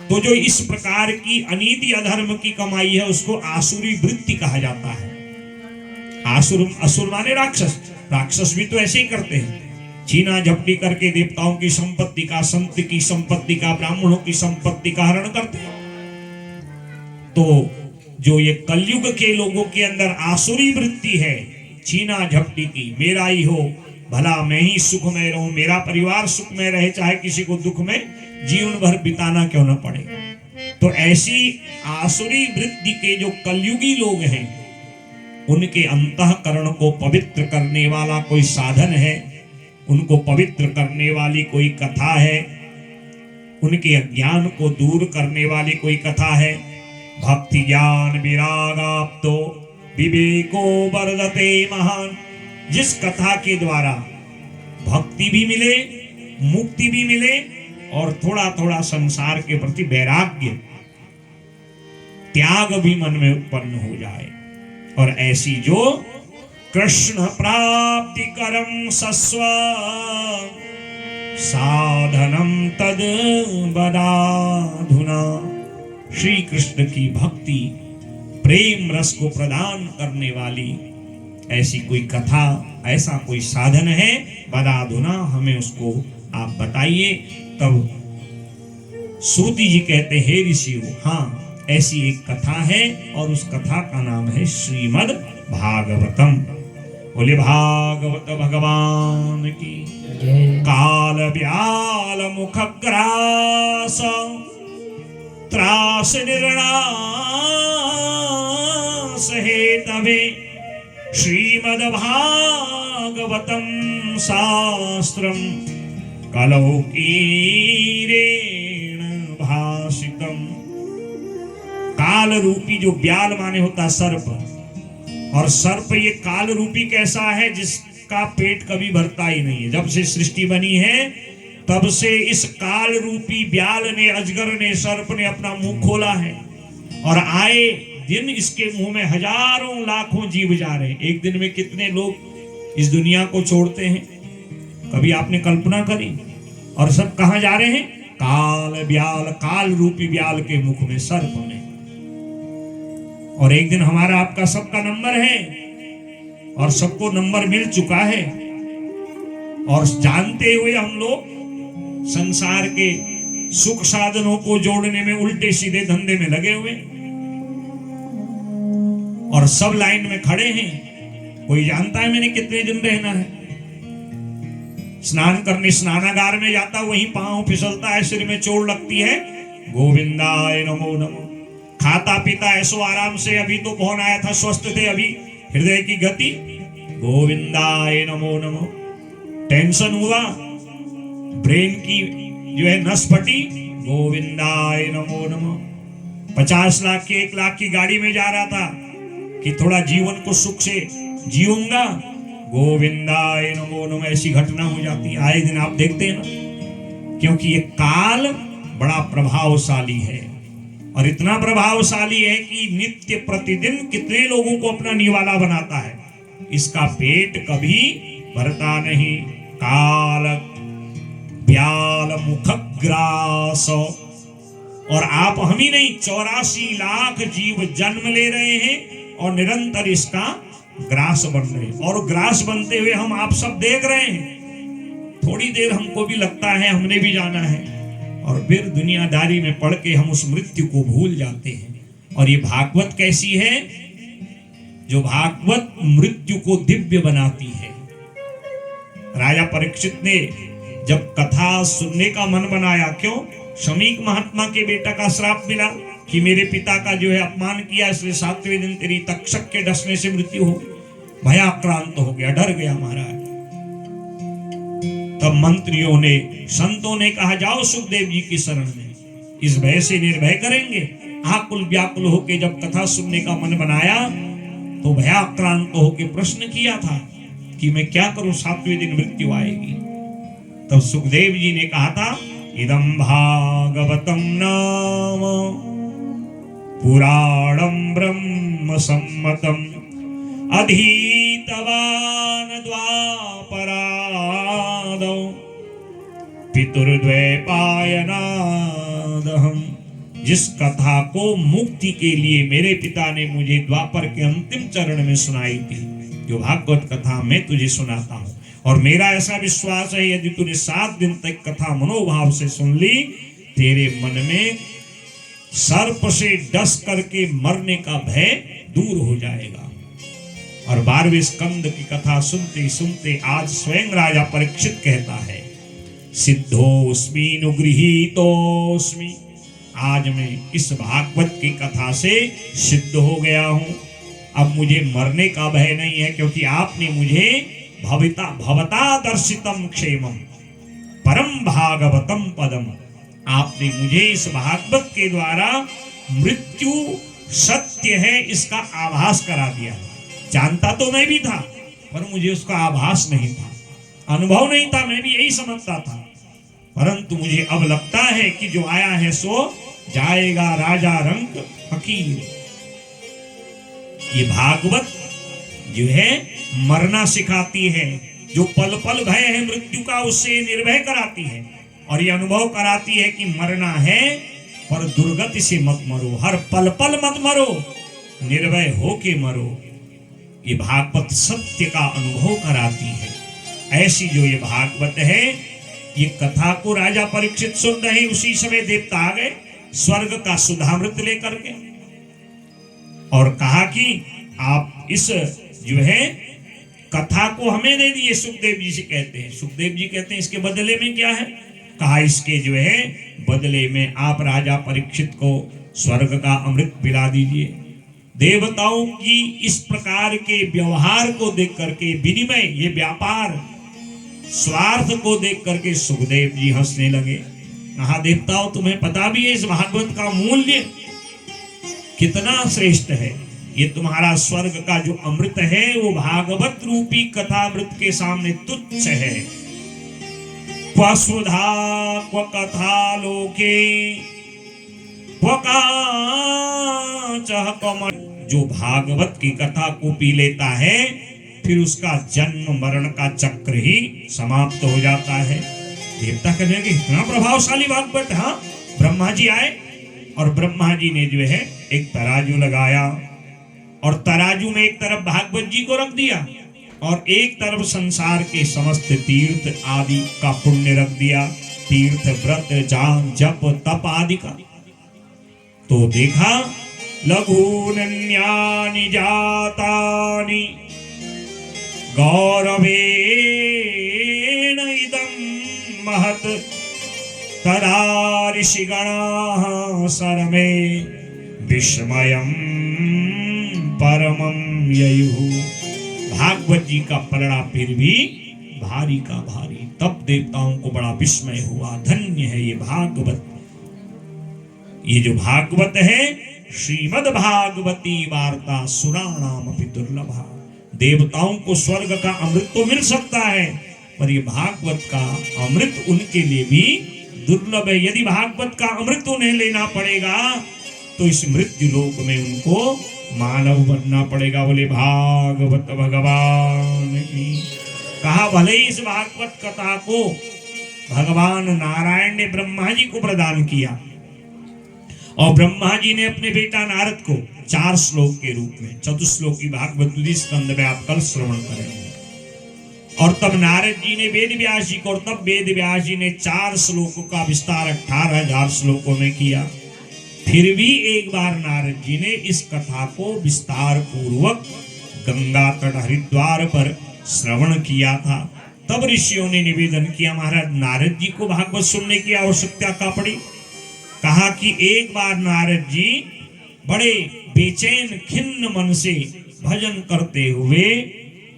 तो जो इस प्रकार की अनीति अधर्म की कमाई है, उसको आसुरी वृत्ति कहा जाता है। असुर माने राक्षस, राक्षस भी तो ऐसे ही करते हैं, छीना झपटी करके देवताओं की संपत्ति का, संत की संपत्ति का, ब्राह्मणों की संपत्ति का हरण करते हैं। तो जो ये कलयुग के लोगों के अंदर आसुरी वृत्ति है, छीना झपटी की, मेरा ही हो, भला मैं ही सुख में रहूं, मेरा परिवार सुख में रहे, चाहे किसी को दुख में जीवन भर बिताना क्यों न पड़े। तो ऐसी आसुरी वृत्ति के जो कलयुगी लोग हैं, उनके अंतःकरण को पवित्र करने वाला कोई साधन है, उनको पवित्र करने वाली कोई कथा है, उनके अज्ञान को दूर करने वाली कोई कथा है। भक्ति ज्ञान विरागाप्तो विवेको वर्धते महान। जिस कथा के द्वारा भक्ति भी मिले, मुक्ति भी मिले और थोड़ा थोड़ा संसार के प्रति वैराग्य, त्याग भी मन में उत्पन्न हो जाए। और ऐसी जो कृष्ण प्राप्ति करम सस्व साधनम तद बदाधुना। श्री कृष्ण की भक्ति प्रेम रस को प्रदान करने वाली ऐसी कोई कथा, ऐसा कोई साधन है, बदाधुना, हमें उसको आप बताइए। तब सूति जी कहते हैं, हे ऋषि, हाँ ऐसी एक कथा है और उस कथा का नाम है श्रीमद् भागवतम। बोले भागवत भगवान की। काल व्याल मुख ग्रास त्रास निर्णास हेतवे श्रीमद् भागवतम शास्त्रम कलौ कीरेण भाषितम। काल रूपी जो ब्याल माने होता सर्प, और सर्प ये काल रूपी कैसा है, जिसका पेट कभी भरता ही नहीं है। जब से सृष्टि बनी है तब से इस काल रूपी ब्याल ने, अजगर ने, सर्प ने अपना मुंह खोला है और आए दिन इसके मुंह में हजारों लाखों जीव जा रहे हैं। एक दिन में कितने लोग इस दुनिया को छोड़ते हैं, कभी आपने कल्पना करी? और सब कहां जा रहे हैं? काल ब्याल, काल रूपी ब्याल के मुख में, सर्प में। और एक दिन हमारा आपका सबका नंबर है और सबको नंबर मिल चुका है, और जानते हुए हम लोग संसार के सुख साधनों को जोड़ने में उल्टे सीधे धंधे में लगे हुए, और सब लाइन में खड़े हैं। कोई जानता है मैंने कितने दिन रहना है? स्नान करने स्नानागार में जाता, वहीं पांव फिसलता है, सिर में चोट लगती है, गोविंदाय नमो नमो। खाता पीता ऐसो आराम से, अभी तो फोन आया था, स्वस्थ थे, अभी हृदय की गति, गोविंदाय नमो नमो। टेंशन हुआ, ब्रेन की जो है नस फटी, गोविंदाय नमो नमो। 50 लाख की 1 लाख की गाड़ी में जा रहा था कि थोड़ा जीवन को सुख से जीऊंगा, गोविंदाय नमो नमो। ऐसी घटना हो जाती है, आए दिन आप देखते हैं ना, क्योंकि ये काल बड़ा प्रभावशाली है, और इतना प्रभावशाली है कि नित्य प्रतिदिन कितने लोगों को अपना निवाला बनाता है। इसका पेट कभी भरता नहीं। काल ब्याल मुखग्रास। और आप हम ही नहीं, 84 लाख जीव जन्म ले रहे हैं और निरंतर इसका ग्रास बन रहे हैं, और ग्रास बनते हुए हम आप सब देख रहे हैं। थोड़ी देर हमको भी लगता है हमने भी जाना है, और फिर दुनियादारी में पड़ के हम उस मृत्यु को भूल जाते हैं। और ये भागवत कैसी है? जो भागवत मृत्यु को दिव्य बनाती है। राजा परीक्षित ने जब कथा सुनने का मन बनाया, क्यों? शमीक महात्मा के बेटा का श्राप मिला कि मेरे पिता का जो है अपमान किया, इसलिए 7वें दिन तेरी तक्षक के डसने से मृत्यु हो। भयाक्रांत हो गया, डर गया महाराज। तब मंत्रियों ने, संतों ने कहा, जाओ सुखदेव जी की शरण में, इस भय से निर्भय करेंगे। आकुल व्याकुल होके जब कथा सुनने का मन बनाया तो भयाक्रांत होके प्रश्न किया था कि मैं क्या करूं, 7वें दिन मृत्यु आएगी। तब सुखदेव जी ने कहा था, इदं भागवतम नाम पुराणं ब्रह्म सम्मतम अधीतवान द्वापरादौ पितुर्द्वैपायनादहम्। जिस कथा को मुक्ति के लिए मेरे पिता ने मुझे द्वापर के अंतिम चरण में सुनाई थी, जो भागवत कथा मैं तुझे सुनाता हूं, और मेरा ऐसा विश्वास है यदि तूने 7 दिन तक कथा मनोभाव से सुन ली, तेरे मन में सर्प से डस करके मरने का भय दूर हो जाएगा। और 12वें स्कंद की कथा सुनते सुनते आज स्वयं राजा परीक्षित कहता है, सिद्धोस्मि नुगृहीतोस्मि, आज मैं इस भागवत की कथा से सिद्ध हो गया हूं। अब मुझे मरने का भय नहीं है, क्योंकि आपने मुझे भवता दर्शितम क्षेमम परम भागवतम पदम, आपने मुझे इस भागवत के द्वारा मृत्यु सत्य है इसका आभास करा दिया। जानता तो मैं भी था, पर मुझे उसका आभास नहीं था, अनुभव नहीं था, मैं भी यही समझता था। परंतु मुझे अब लगता है कि जो आया है सो जाएगा, राजा रंक फकीर। ये भागवत जो है मरना सिखाती है, जो पल पल भय है मृत्यु का उससे निर्भय कराती है, और ये अनुभव कराती है कि मरना है पर दुर्गति से मत मरो, हर पल पल मत मरो, निर्भय होके मरो। ये भागवत सत्य का अनुभव कराती है। ऐसी जो ये भागवत है, ये कथा को राजा परीक्षित सुन रहे, उसी समय देवता आ गए स्वर्ग का सुधामृत लेकर के, और कहा कि आप इस जो है कथा को हमें दे दिए। सुखदेव जी से कहते हैं, सुखदेव जी कहते हैं इसके बदले में क्या है? कहा इसके जो है बदले में आप राजा परीक्षित को स्वर्ग का अमृत पिला दीजिए। देवताओं की इस प्रकार के व्यवहार को देख करके, विनिमय, ये व्यापार, स्वार्थ को देख करके सुखदेव जी हंसने लगे। कहा, देवताओं तुम्हें पता भी है इस भागवत का मूल्य कितना श्रेष्ठ है? ये तुम्हारा स्वर्ग का जो अमृत है वो भागवत रूपी कथामृत के सामने तुच्छ है। क्व सुधा क्व कथा लोके क्व काचः कमल, जो भागवत की कथा को पी लेता है फिर उसका जन्म मरण का चक्र ही समाप्त हो जाता है। देवता कहने लगे इतना प्रभावशाली भागवत। हाँ, ब्रह्मा जी आए और ब्रह्मा जी ने जो है एक तराजू लगाया, और तराजू में एक तरफ भागवत जी को रख दिया और एक तरफ संसार के समस्त तीर्थ आदि का पुण्य रख दिया, तीर्थ व्रत जान जप तप आदि का। तो देखा लघून्यानि जातानि गौरवेण इदं महत् तदा ऋषिगणाः सरमे विस्मयं परमं ययुः। भागवत जी का पलड़ा फिर भी भारी का भारी, तब देवताओं को बड़ा विस्मय हुआ। धन्य है ये भागवत। ये जो भागवत है श्रीमद् भागवती वार्ता सुराणाम अपि दुर्लभा। देवताओं को स्वर्ग का अमृत तो मिल सकता है, पर ये भागवत का अमृत उनके लिए भी दुर्लभ है। यदि भागवत का अमृत उन्हें लेना पड़ेगा तो इस मृत्यु लोक में उनको मानव बनना पड़ेगा। बोले भागवत भगवान की। कहा भले ही इस भागवत कथा को भगवान नारायण ने ब्रह्मा जी को प्रदान किया, और ब्रह्मा जी ने अपने बेटा नारद को 4 श्लोक के रूप में, चतुश्लोकी भागवत स्कंद में आप कल श्रवण करेंगे। और तब नारद जी ने वेद व्यास जी को, और तब वेद व्यास जी ने 4 श्लोकों का विस्तार 18,000 श्लोकों में किया। फिर भी एक बार नारद जी ने इस कथा को विस्तार पूर्वक गंगा तट हरिद्वार पर श्रवण किया था। तब ऋषियों ने निवेदन किया, महाराज नारद जी को भागवत सुनने की आवश्यकता क्या पड़ी? कहा कि एक बार नारद जी बड़े बेचैन खिन्न मन से भजन करते हुए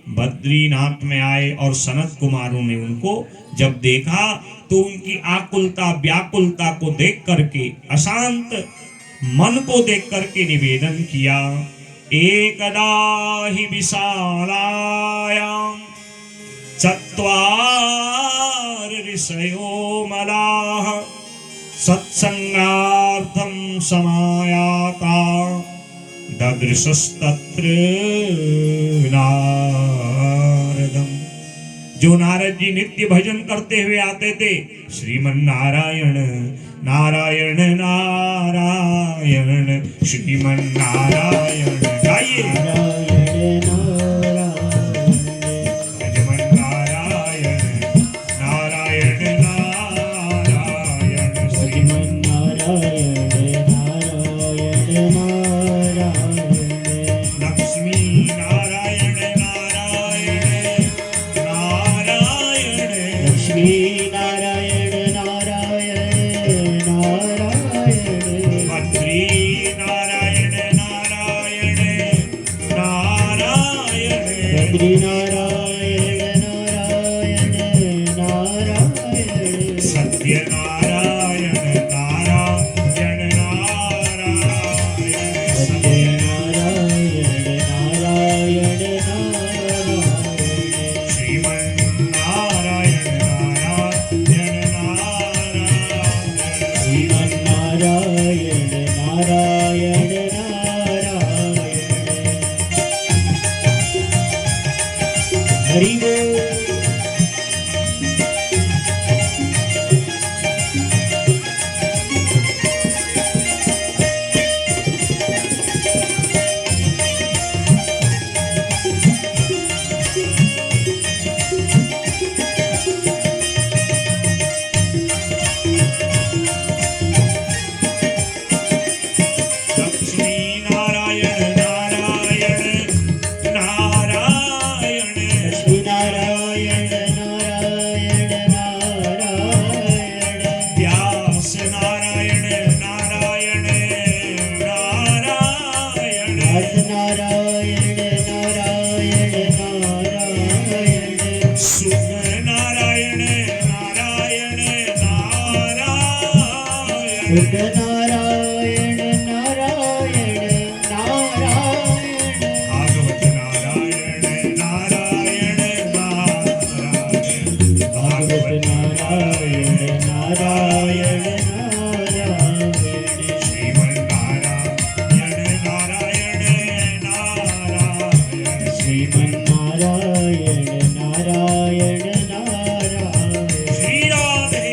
बद्रीनाथ में आए, और सनत कुमारों ने उनको जब देखा तो उनकी आकुलता व्याकुलता को देख करके, अशांत मन को देख करके निवेदन किया, एकदा हि विशालायां चत्वार ऋषयो मलाः सत्संगार्थं समायाता ददृशस्तत्र नारदम्। जो नारद जी नित्य भजन करते हुए आते थे, श्रीमन नारायण नारायण नारायण श्रीमन नारायण, गाइए नारायण नारायण नारायण श्रीमन नारायण नारायण नारायण लक्ष्मी नारायण एक नारायण नारायण नारायण भागवत नारायण नारायण नारायण भागवत नारायण नारायण नारायण श्रीमन्नारायण नारायण नारायण श्रीमन्नारायण नारायण नारायण श्री राधे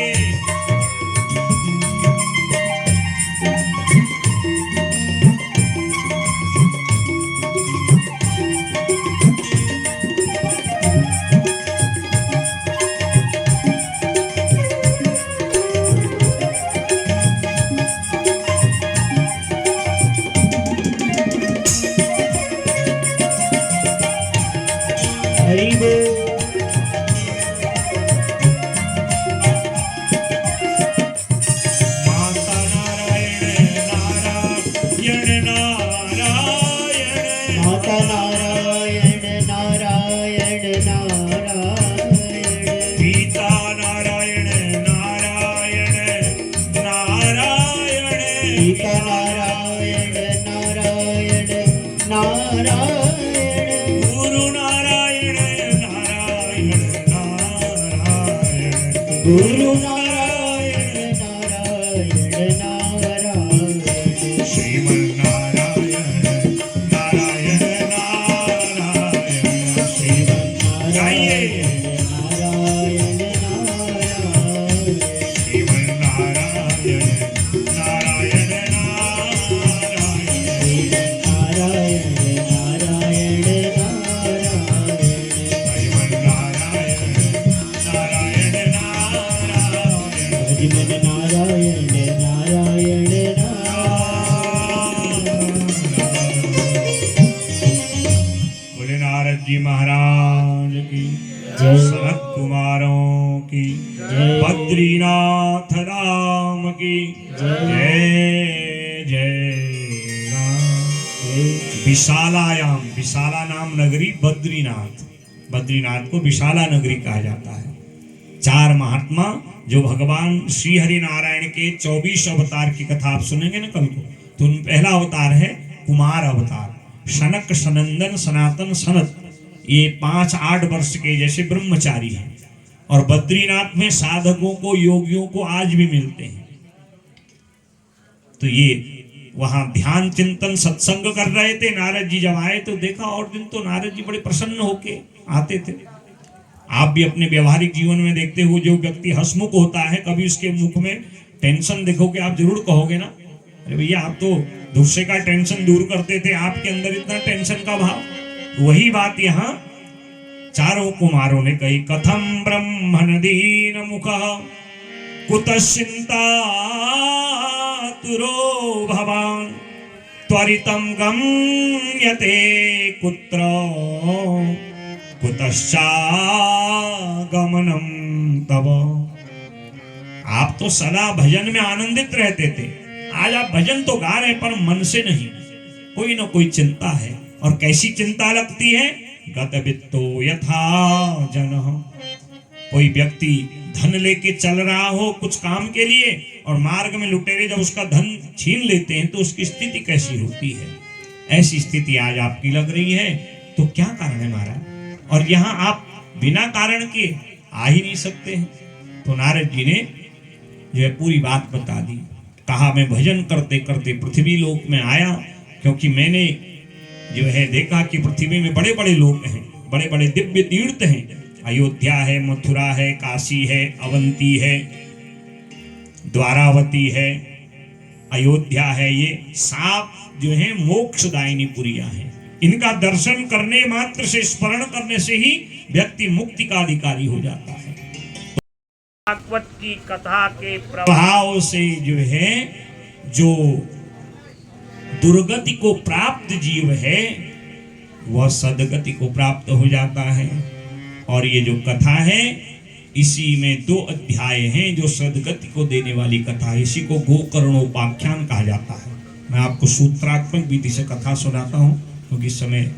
हरि बोल माता नारायण नारायण नारायण माता नारायण नारायण नारायण पिता नारायण नारायण नारायण पिता नारायण नारायण नारायण गुरु नारायण नारायण नारायण गुरु नारायण नारायण नारायण श्रीमन्नारायण नारायण नारायण श्रीमन्नारायण नारायण नारायण श्रीमन्नारायण नारायण नारायण नारायण नारायण नारायण श्रीमन्नारायण नारायण नारायण भजमन नारायण नारायण बोले नारद जी महाराज की जय सनत कुमारों की जय बद्रीनाथ राम की जय जय राम। विशालायाम, विशाला नाम नगरी बद्रीनाथ, बद्रीनाथ को विशाला नगरी कहा जाता है। चार महात्मा जो भगवान श्री हरि नारायण के 24 अवतार की कथा आप सुनेंगे ना कल को, तो उनमें पहला अवतार है कुमार अवतार। सनक सनंदन सनातन सनत, ये 5-8 वर्ष के जैसे ब्रह्मचारी हैं और बद्रीनाथ में साधकों को योगियों को आज भी मिलते हैं। तो ये वहां ध्यान चिंतन सत्संग कर रहे थे। नारद जी जब आए तो देखा, और दिन तो नारद जी बड़े प्रसन्न होके आते थे। आप भी अपने व्यवहारिक जीवन में देखते हो, जो व्यक्ति हंसमुख होता है, कभी उसके मुख में टेंशन देखोगे आप जरूर कहोगे ना, अरे भैया आप तो दूसरे का टेंशन दूर करते थे, आपके अंदर इतना टेंशन का भाव। वही बात यहाँ चारों कुमारों ने कही। कथम ब्रह्मण दीन मुख कुतश्चिंतातुरो भवान त्वरितं गम्यते कुत्र कुतश्चागमनं तव। आप तो सदा भजन में आनंदित रहते थे, आज आप भजन तो गा रहे पर मन से नहीं, कोई ना कोई चिंता है। और कैसी चिंता लगती है? गतवित्तो यथा जनः, कोई व्यक्ति धन लेके चल रहा हो कुछ काम के लिए, और मार्ग में लुटेरे जब उसका धन छीन लेते हैं तो उसकी स्थिति कैसी होती है। ऐसी स्थिति आज आपकी लग रही है, तो क्या कारण है महाराज? और यहाँ आप बिना कारण के आ ही नहीं सकते हैं। तो नारद जी ने जो है पूरी बात बता दी। कहा मैं भजन करते करते पृथ्वी लोक में आया, क्योंकि मैंने जो है देखा कि पृथ्वी में बड़े बड़े लोक हैं, बड़े बड़े दिव्य तीर्थ हैं। अयोध्या है, मथुरा है, काशी है, अवंती है, द्वारावती है, अयोध्या है। ये सात जो है मोक्षदायिनी पुरियां हैं। इनका दर्शन करने मात्र से, स्मरण करने से ही व्यक्ति मुक्ति का अधिकारी हो जाता है। भागवत की कथा के प्रभाव से जो है, जो दुर्गति को प्राप्त जीव है वह सदगति को प्राप्त हो जाता है। और ये जो कथा है, इसी में 2 अध्याय हैं जो सदगति को देने वाली कथा है। इसी को गोकर्णोपाख्यान कहा जाता है। मैं आपको सूत्रात्मक विधि से कथा सुनाता हूं, क्योंकि समय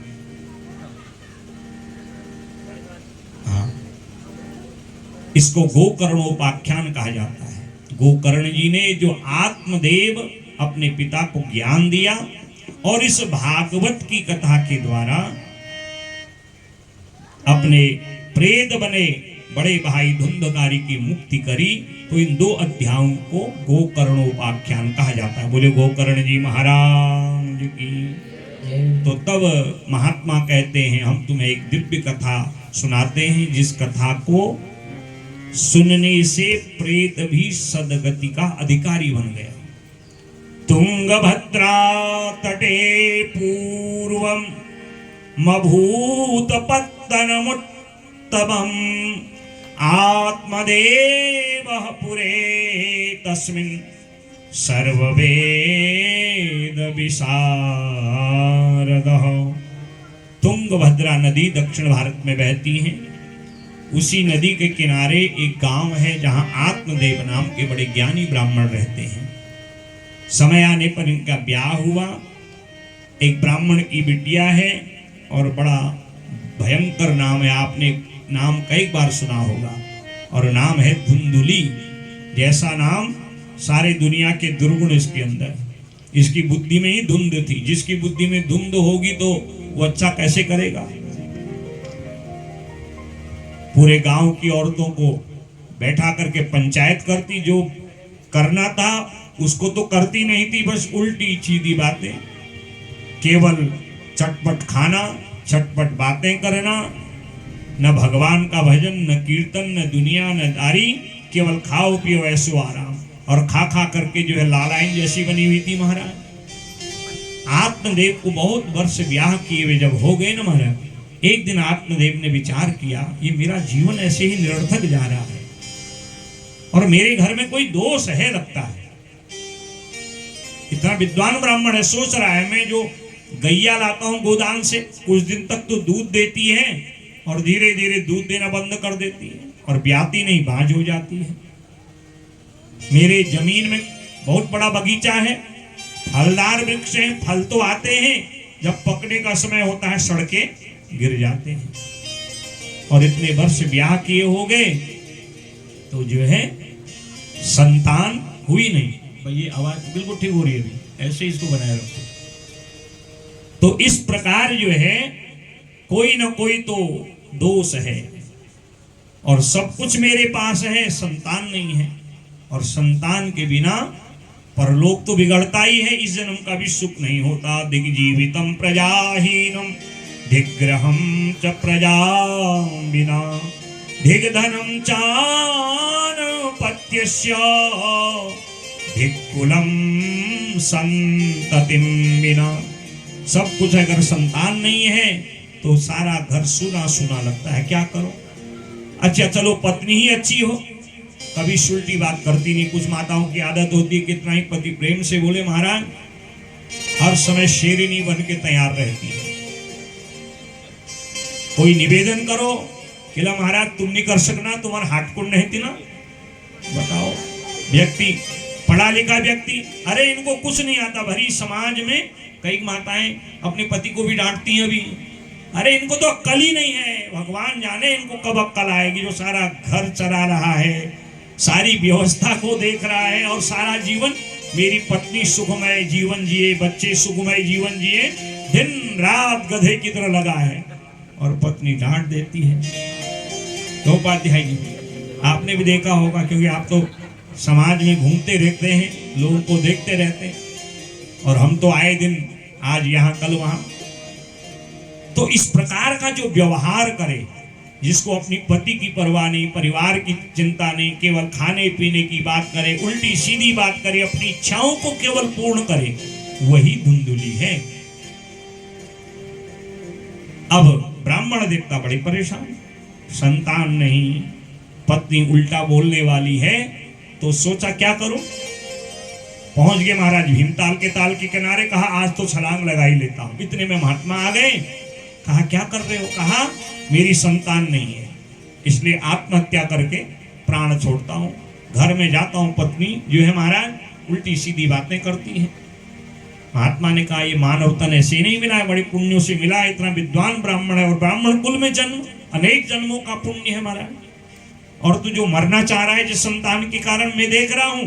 इसको गोकर्णोपाख्यान कहा जाता है। गोकर्ण जी ने जो आत्मदेव अपने पिता को ज्ञान दिया और इस भागवत की कथा के द्वारा अपने प्रेत बने बड़े भाई धुंधकारी की मुक्ति करी, तो इन 2 अध्यायों को गोकर्णोपाख्यान कहा जाता है। बोले गोकर्ण जी महाराज की। तो तब महात्मा कहते हैं हम तुम्हें एक दिव्य कथा सुनाते हैं, जिस कथा को सुनने से प्रेत भी सदगति का अधिकारी बन गया। तुंगभद्रा तटे पूर्वम मभूत पत्तनमुत्तमम् आत्मदेवः पुरे तस्मिन् सर्ववेद विशारदः। तुंगभद्रा नदी दक्षिण भारत में बहती है। उसी नदी के किनारे एक गांव है जहां आत्मदेव नाम के बड़े ज्ञानी ब्राह्मण रहते हैं। समय आने पर इनका ब्याह हुआ। एक ब्राह्मण की बिटिया है और बड़ा भयंकर नाम है, आपने नाम कई बार सुना होगा, और नाम है धुंधुली। जैसा नाम सारे दुनिया के दुर्गुण इसके अंदर। इसकी बुद्धि में ही धुंध थी। जिसकी बुद्धि में धुंध होगी तो वो अच्छा कैसे करेगा। पूरे गांव की औरतों को बैठा करके पंचायत करती, जो करना था उसको तो करती नहीं थी, बस उल्टी सीधी बातें, केवल चटपट खाना, चटपट बातें करना, न भगवान का भजन, न कीर्तन, न दुनिया, न दारी, केवल खाओ पियो ऐसो आराम। और खा खा करके जो है लालाइन जैसी बनी हुई थी महाराज। आत्मदेव को बहुत वर्ष ब्याह किए हुए जब हो गए ना महाराज, एक दिन आत्मदेव ने विचार किया, ये मेरा जीवन ऐसे ही निरर्थक जा रहा है और मेरे घर में कोई दोष है लगता है। इतना विद्वान ब्राह्मण है, सोच रहा है मैं जो गैया लाता हूं गोदान से, कुछ दिन तक तो दूध देती है और धीरे धीरे दूध देना बंद कर देती है और ब्याती नहीं, बांझ हो जाती है। मेरे जमीन में बहुत बड़ा बगीचा है, फलदार वृक्ष हैं, फल तो आते हैं, जब पकने का समय होता है सड़के गिर जाते हैं। और इतने वर्ष ब्याह किए हो गए तो जो है संतान हुई नहीं। भाई ये आवाज बिल्कुल ठीक हो रही है, अभी ऐसे इसको बनाए रखो। तो इस प्रकार जो है कोई ना कोई तो दोष है और सब कुछ मेरे पास है, संतान नहीं है। और संतान के बिना परलोक तो बिगड़ता ही है, इस जन्म का भी सुख नहीं होता। दिग्जीवितम प्रजाहीनम दिग्ग्रहम च प्रजा बिना दिग्धनम चानपत्यस्य धिक्कुलम संततिम बिना। सब कुछ अगर संतान नहीं है तो सारा घर सुना सुना लगता है। क्या करो? अच्छा चलो पत्नी ही अच्छी हो, कभी उल्टी बात करती नहीं। कुछ माताओं की आदत होती है, कितना ही पति प्रेम से बोले महाराज, हर समय शेरनी बन के तैयार रहती है। कोई निवेदन करो कि ला महाराज तुम नहीं कर सकना, तुम्हारा हाटकुंड नहीं थी ना। बताओ, व्यक्ति पढ़ा लिखा व्यक्ति, अरे इनको कुछ नहीं आता। भरी समाज में कई माताएं अपने पति को भी डांटती हैं अभी, अरे इनको तो अक्ल ही नहीं है। भगवान जाने इनको कब अक्ल आएगी, जो सारा घर चला रहा है, सारी व्यवस्था को देख रहा है और सारा जीवन मेरी पत्नी सुखमय जीवन जिए, बच्चे सुखमय जीवन जिए, दिन रात गधे की तरह लगा है और पत्नी डांट देती है। तो उपाध्याय जी आपने भी देखा होगा, क्योंकि आप तो समाज में घूमते रहते हैं, लोगों को देखते रहते हैं, और हम तो आए दिन आज यहाँ कल वहां। तो इस प्रकार का जो व्यवहार करे, जिसको अपनी पति की परवाह नहीं, परिवार की चिंता नहीं, केवल खाने पीने की बात करे, उल्टी सीधी बात करे, अपनी इच्छाओं को केवल पूर्ण करे, वही धुंधुली है। अब ब्राह्मण देखता बड़ी परेशान, संतान नहीं, पत्नी उल्टा बोलने वाली है, तो सोचा क्या करूं। पहुंच गए महाराज भीमताल के ताल के किनारे, कहा आज तो छलांग लगा ही लेता हूं। इतने में महात्मा आ गए, कहा क्या कर रहे हो। कहा मेरी संतान नहीं है, इसलिए आत्महत्या करके प्राण छोड़ता हूं, घर में जाता हूं, पत्नी जो है महाराज उल्टी सीधी बातें करती है। महात्मा ने कहा ये मानव तन ऐसे नहीं मिला है, बड़े पुण्यों से मिला है, इतना विद्वान ब्राह्मण है और ब्राह्मण कुल में जन्म, अनेक जन्मों का पुण्य है महाराज। और तू जो मरना चाह रहा है जिस संतान के कारण मैं देख रहा हूं,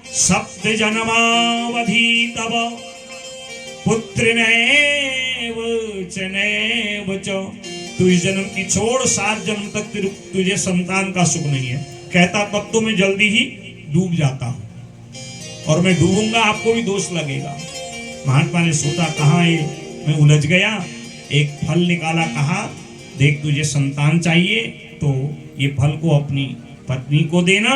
सप्त जन्मावधि तब पुत्र नैव च नैव च, तू इस जन्म की छोड़ 7 जन्म तक तुझे संतान का सुख नहीं है। कहता तब तो मैं जल्दी ही डूब जाता हूं, और मैं डूबूंगा आपको भी दोष लगेगा। महात्मा ने सोचा कहाँ ये मैं उलझ गया, एक फल निकाला, कहा देख तुझे संतान चाहिए तो ये फल को अपनी पत्नी को देना,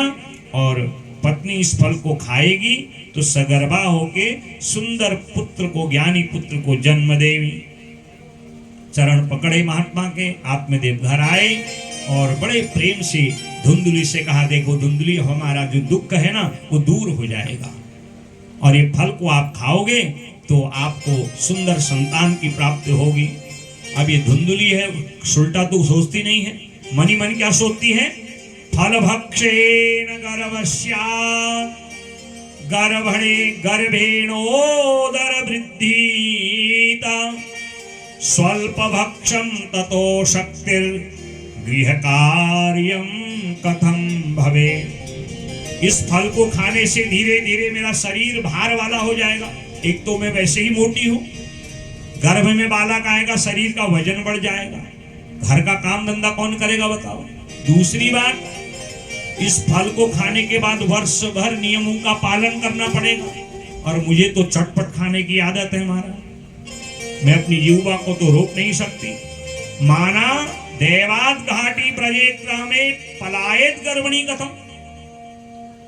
और पत्नी इस फल को खाएगी तो सगर्भा होके सुंदर पुत्र को, ज्ञानी पुत्र को जन्म देवी। चरण पकड़े महात्मा के, आत्मदेव घर आए और बड़े प्रेम से धुंधुली से कहा देखो धुंधुली, हमारा जो दुख है ना वो दूर हो जाएगा, और ये फल को आप खाओगे तो आपको सुंदर संतान की प्राप्ति होगी। अब ये धुंधुली है, सुलटा तो सोचती नहीं है, मनी मन क्या सोचती है, फल भक्षेण गर्भस्यात् गर्भणे गर्भेणोदर वृद्धिता स्वल्प भक्षम ततो शक्तिर गृह कार्यम कथम भवे। इस फल को खाने से धीरे धीरे मेरा शरीर भार वाला हो जाएगा। एक तो मैं वैसे ही मोटी हूं, गर्भ में बालक आएगा, शरीर का वजन बढ़ जाएगा, घर का काम धंधा कौन करेगा बताओ। दूसरी बात, इस फल को खाने के बाद वर्ष भर नियमों का पालन करना पड़ेगा, और मुझे तो चटपट खाने की आदत है महाराज, मैं अपनी जीवा को तो रोक नहीं सकती। माना देवात घाटी प्रजेत में पलायत गर्भणी कथम।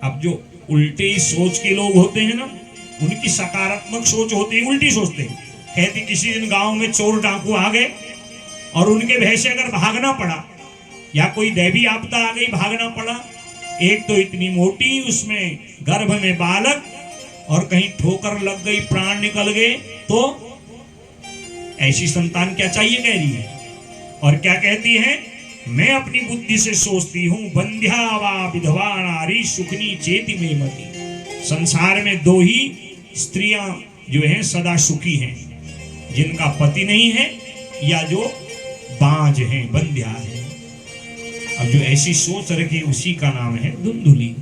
अब जो उल्टी सोच के लोग होते हैं ना, उनकी सकारात्मक सोच होती है, उल्टी सोचते हैं। कहती किसी दिन गांव में चोर डाकू आ गए और उनके भय से अगर भागना पड़ा, या कोई दैवी आपदा आ गई भागना पड़ा, एक तो इतनी मोटी, उसमें गर्भ में बालक, और कहीं ठोकर लग गई प्राण निकल गए, तो ऐसी संतान क्या चाहिए कह रही है। और क्या कहती है, मैं अपनी बुद्धि से सोचती हूं, बंध्या वा विधवा नारी सुखनी चेति में मती। संसार में 2 ही स्त्रियां जो हैं सदा सुखी हैं, जिनका पति नहीं है या जो बांझ हैं, बंध्या है। अब जो ऐसी सोच रखे उसी का नाम है धुंधुली।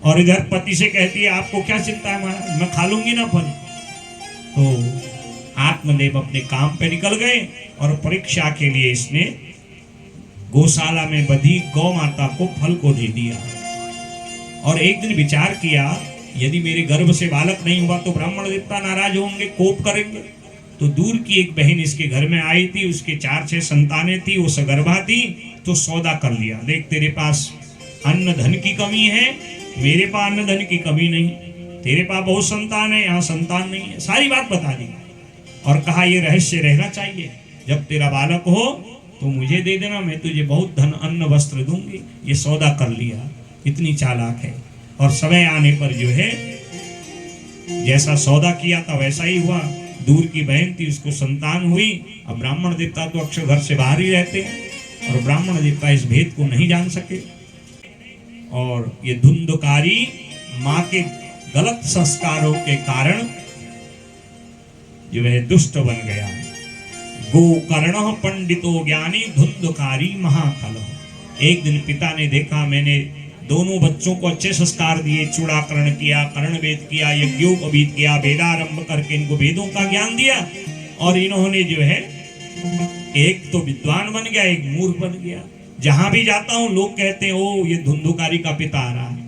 और इधर पति से कहती है आपको क्या चिंता है महाराज, मैं खा लूंगी ना फल। तो आत्मदेव अपने काम पे निकल गए, और परीक्षा के लिए इसने गौशाला में बधी गौ माता को फल को दे दिया। और एक दिन विचार किया, यदि मेरे गर्भ से बालक नहीं हुआ तो ब्राह्मण देवता नाराज होंगे, कोप करेंगे। तो दूर की एक बहन इसके घर में आई थी, उसके 4-6 संतानें थी, वो सगर्भा थी, तो सौदा कर लिया, देख तेरे पास अन्न धन की कमी है, मेरे पास अन्न धन की कमी नहीं, तेरे पास बहुत संतान है, यहाँ संतान नहीं है, सारी बात बता दी। और कहा ये रहस्य रहना चाहिए, जब तेरा बालक हो तो मुझे दे देना, मैं तुझे बहुत धन अन्न वस्त्र दूंगी। ये सौदा कर लिया, इतनी चालाक है। और समय आने पर जो है जैसा सौदा किया था वैसा ही हुआ। दूर की बहन थी, उसको संतान हुई। अब ब्राह्मण देवता तो अक्सर घर से बाहर ही रहते हैं, और ब्राह्मण देवता इस भेद को नहीं जान सके, और ये धुंधकारी माँ के गलत संस्कारों के कारण जो है दुष्ट बन गया। गोकर्ण पंडितो ज्ञानी धुंधकारी महाकलह। एक दिन पिता ने देखा मैंने दोनों बच्चों को अच्छे संस्कार दिए, चूड़ाकरण किया, कर्ण वेद किया, यज्ञोपवीत किया, वेदारंभ करके इनको वेदों का ज्ञान दिया, और इन्होंने जो है एक तो विद्वान बन गया, एक मूर्ख बन गया। जहां भी जाता हूं लोग कहते हैं ओ ये धुंधकारी का पिता आ रहा है।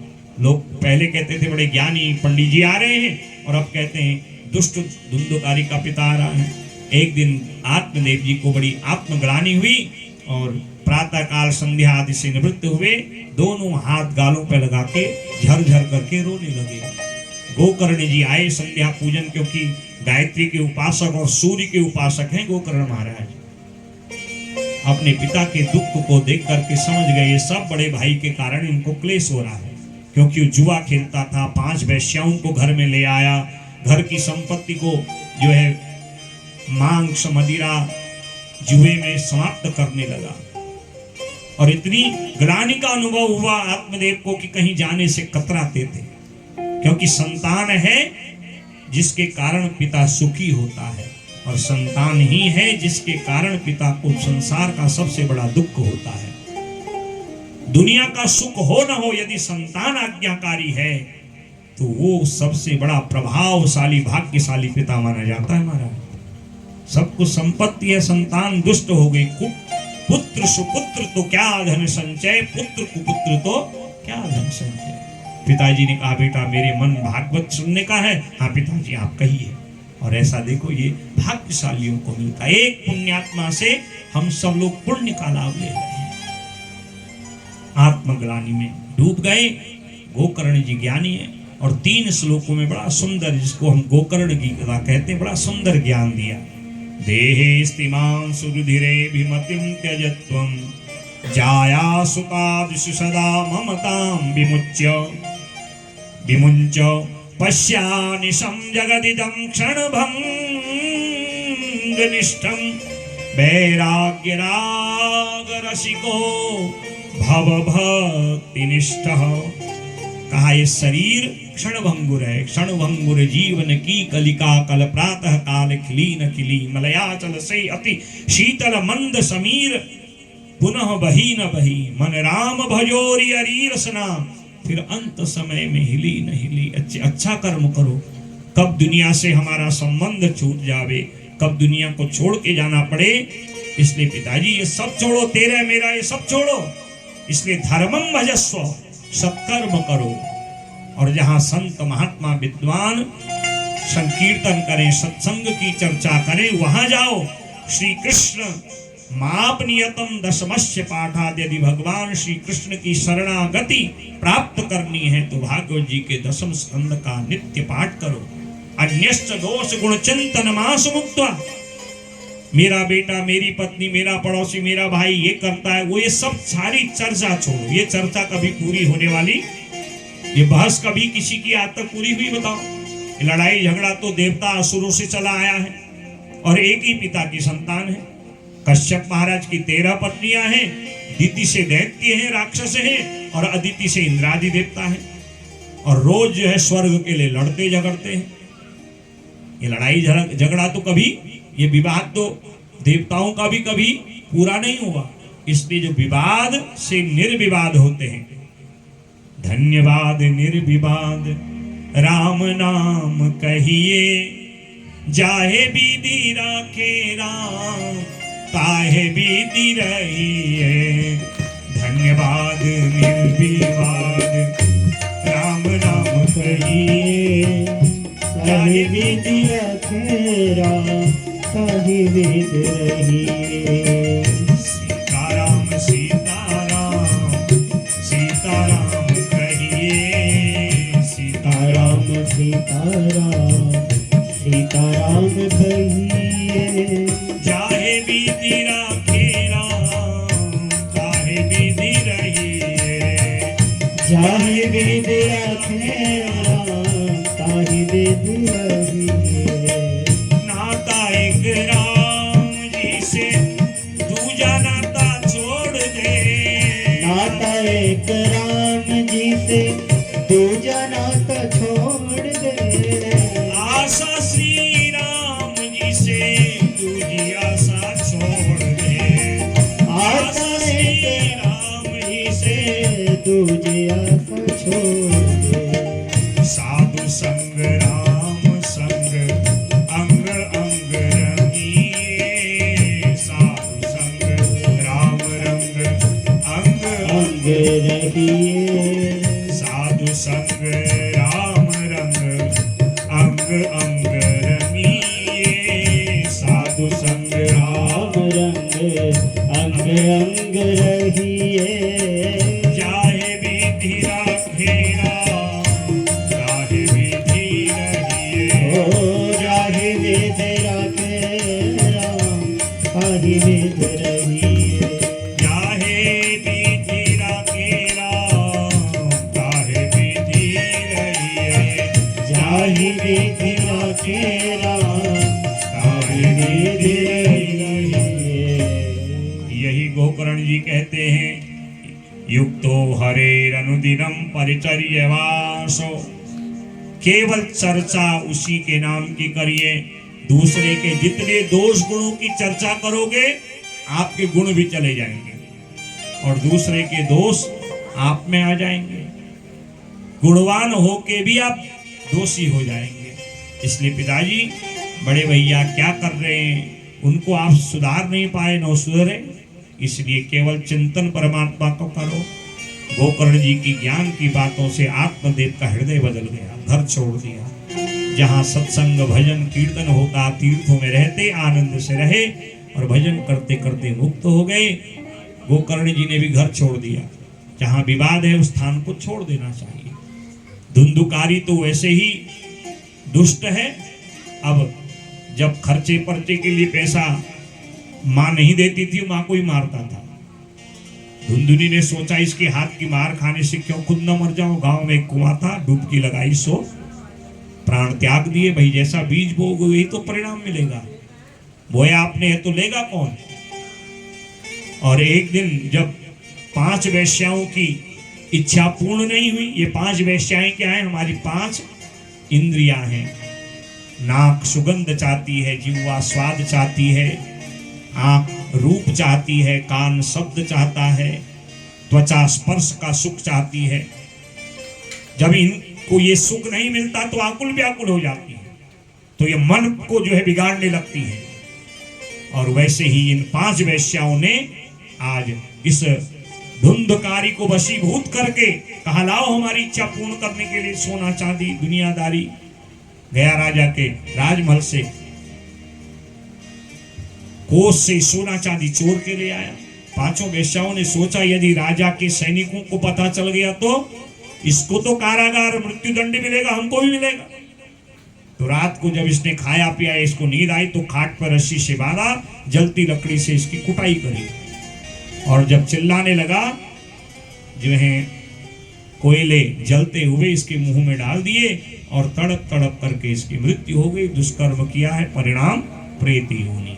लोग पहले कहते थे बड़े ज्ञानी पंडित जी आ रहे हैं, और अब कहते हैं दुष्ट धुंधकारी का पिता आ रहा है। एक दिन आत्मदेव जी को बड़ी आत्मग्लानि हुई, और प्रातः काल संध्या आदि से निवृत्त हुए, दोनों हाथ गालों पर लगा के झरझर करके रोने लगे। गोकर्ण जी आए संध्या पूजन, क्योंकि गायत्री के उपासक और सूर्य के उपासक हैं गोकर्ण महाराज। अपने पिता के दुख को देख करके समझ गए ये सब बड़े भाई के कारण इनको क्लेश हो रहा है, क्योंकि वो जुआ खेलता था, 5 वेश्याओं को घर में ले आया, घर की संपत्ति को जो है मांस मदिरा जुए में समाप्त करने लगा। और इतनी ग्लानि का अनुभव हुआ आत्मदेव को कि कहीं जाने से कतराते थे, क्योंकि संतान है जिसके कारण पिता सुखी होता है, और संतान ही है जिसके कारण पिता को संसार का सबसे बड़ा दुख होता है। दुनिया का सुख हो न हो, यदि संतान आज्ञाकारी है तो वो सबसे बड़ा प्रभावशाली भाग्यशाली पिता माना जाता है महाराज। सब कुछ संपत्ति है, संतान दुष्ट हो गई, पुत्र सुपुत्र तो क्या धन संचय, पुत्र कुपुत्र तो क्या धन संचय। पिताजी ने कहा बेटा मेरे मन भागवत सुनने का है। हाँ पिताजी आप कहिए। और ऐसा देखो ये भाग्यशालियों को मिलता है। एक पुण्यात्मा से हम सब लोग पुण्य का लाभ ले रहे हैं। आत्मग्लानि में डूब गए। गोकर्ण जी ज्ञानी है और 3 श्लोकों में बड़ा सुंदर, जिसको हम गोकर्ण की कथा कहते हैं, बड़ा सुंदर ज्ञान दिया। देहे स्तिमां सुरुधिरे विमतिं त्यजत्वं जाया सुतादिषु सदा ममतां विमुञ्च पश्यानिशं जगदिदं क्षणभङ्गनिष्ठं वैराग्यरागरसिको भवभक्तिनिष्ठः। कहा ये शरीर क्षणभंगुर है, क्षणभंगुर जीवन की कलिका कल प्रातः काल खिली न खिली, मलयाचल से अति शीतल मंद समीर, पुनः बही न बही, मन राम भजोरी अरी रसना, फिर अंत समय में हिली न हिली। अच्छा कर्म करो, कब दुनिया से हमारा संबंध छूट जावे, कब दुनिया को छोड़ के जाना पड़े। इसलिए पिताजी ये सब छोड़ो, तेरा मेरा ये सब छोड़ो, इसलिए धर्मं भजस्व, सत्कर्म करो। और जहां संत महात्मा विद्वान संकीर्तन करें, सत्संग की चर्चा करें, वहां जाओ। श्री कृष्ण माप नियतम दशमस्य पाठाद, यदि भगवान श्री कृष्ण की शरणागति प्राप्त करनी है तो भागवत जी के 10वें स्कंद का नित्य पाठ करो। अन्यश्च दोष गुण चिंतन मास मुक्त्वा, मेरा बेटा, मेरी पत्नी, मेरा पड़ोसी, मेरा भाई ये करता है, वो ये सब सारी चर्चा छोड़ो। ये चर्चा कभी पूरी होने वाली, ये बहस कभी किसी की आज तक पूरी हुई बताओ? लड़ाई झगड़ा तो देवता असुरों से चला आया है और एक ही पिता की संतान है। कश्यप महाराज की 13 पत्नियां हैं, दिति से दैत्य हैं, राक्षस हैं, और अदिति से इंद्रादि देवता हैं, और रोज जो है स्वर्ग के लिए लड़ते झगड़ते हैं। ये लड़ाई झगड़ा तो कभी, ये विवाद तो देवताओं का भी कभी पूरा नहीं हुआ। इसलिए जो विवाद से निर्विवाद होते हैं, धन्यवाद निर्विवाद राम नाम कहिए, जाहे विधि राखे राम, ताहे विधि रहिए। धन्यवाद निर्विवाद राम नाम कहिए, ताहि विधि राखे राम, ताहि विधि रहिए। सीताराम सीताराम सीताराम कहिए, सीताराम सीताराम सीताराम कहिए, जाहे विधि राखे राम, ताहे विधि रहिए। जाहि विधि राखे राम, ताहि विधि रहिए। नाता एक राम जी से दूजा नाता छोड़ दे, नाता एक राम जी से दूजा नाता छोड़ दे। आशा श्री राम जी से दूजी आशा छोड़ दे, आशा श्री राम जी से दूजी आशा छोड़ दे। साधु संग राम संग अंग अंग रंगिए, साधु संग राम रंग अंग अंग रहिए, साधु संग राम रंग अंग अंग रंगिए, साधु संग राम राम रंग अंग अंग रहिए। चाहे विधि राखे राम, चाहे विधि रहिए। ओ जाहि विधि राखे राम, ताहि विधि रहिए। चाहे विधि राखे राम, चाहे विधि रहिए। जाहि विधि राखे राम, ताहि विधि रहिए। यही गोकर्ण जी कहते हैं, युक्तो हरेरनुदिनं परिचर्यवासो, केवल चर्चा उसी के नाम की करिए। दूसरे के जितने दोष गुणों की चर्चा करोगे, आपके गुण भी चले जाएंगे और दूसरे के दोष आप में आ जाएंगे, गुणवान होके भी आप दोषी हो जाएंगे। इसलिए पिताजी बड़े भैया क्या कर रहे हैं, उनको आप सुधार नहीं पाए, न सुधरे, इसलिए केवल चिंतन परमात्मा को करो। गोकर्ण जी की ज्ञान की बातों से आत्मदेव का हृदय बदल गया, घर छोड़ दिया। जहाँ सत्संग भजन कीर्तन होता, तीर्थों में रहते, आनंद से रहे और भजन करते करते मुक्त हो गए। गोकर्ण जी ने भी घर छोड़ दिया। जहाँ विवाद है उस स्थान को छोड़ देना चाहिए। धुंधुकारी तो वैसे ही दुष्ट है। अब जब खर्चे पर्चे के लिए पैसा माँ नहीं देती थी, माँ को ही मारता था। धुंधुनी ने सोचा इसके हाथ की मार खाने से क्यों खुद न मर जाऊं। गांव में एक कुआं था, डुबकी लगाई सो प्राण त्याग दिए। भाई जैसा बीज बोओगे वही तो परिणाम मिलेगा, बोया आपने है तो लेगा कौन। और एक दिन जब 5 वेश्याओं की इच्छा पूर्ण नहीं हुई, ये 5 वेश्याएं क्या है, हमारी 5 इंद्रियां हैं। नाक सुगंध चाहती है, जिह्वा स्वाद चाहती है, आंख रूप चाहती है, कान शब्द चाहता है, त्वचा स्पर्श का सुख चाहती है। जब इनको ये सुख नहीं मिलता तो आकुल व्याकुल हो जाती है, तो ये मन को जो है बिगाड़ने लगती है। और वैसे ही इन 5 वेश्याओं ने आज इस धुंधकारी को वशीभूत करके कहा लाओ हमारी इच्छा पूर्ण करने के लिए सोना चांदी दुनियादारी। गया राजा के राजमहल से कोष से सोना चांदी चोर के ले आया। 5 वेश्याओं ने सोचा यदि राजा के सैनिकों को पता चल गया तो इसको तो कारागार मृत्युदंड मिलेगा, हमको भी मिलेगा। तो रात को जब इसने खाया पिया, इसको नींद आई तो खाट पर रस्सी से बांधा, जलती लकड़ी से इसकी कुटाई करी। और जब चिल्लाने लगा जो है कोयले जलते हुए इसके मुंह में डाल दिए और तड़प तड़प करके इसकी मृत्यु हो गई। दुष्कर्म किया है, परिणाम प्रेत योनि।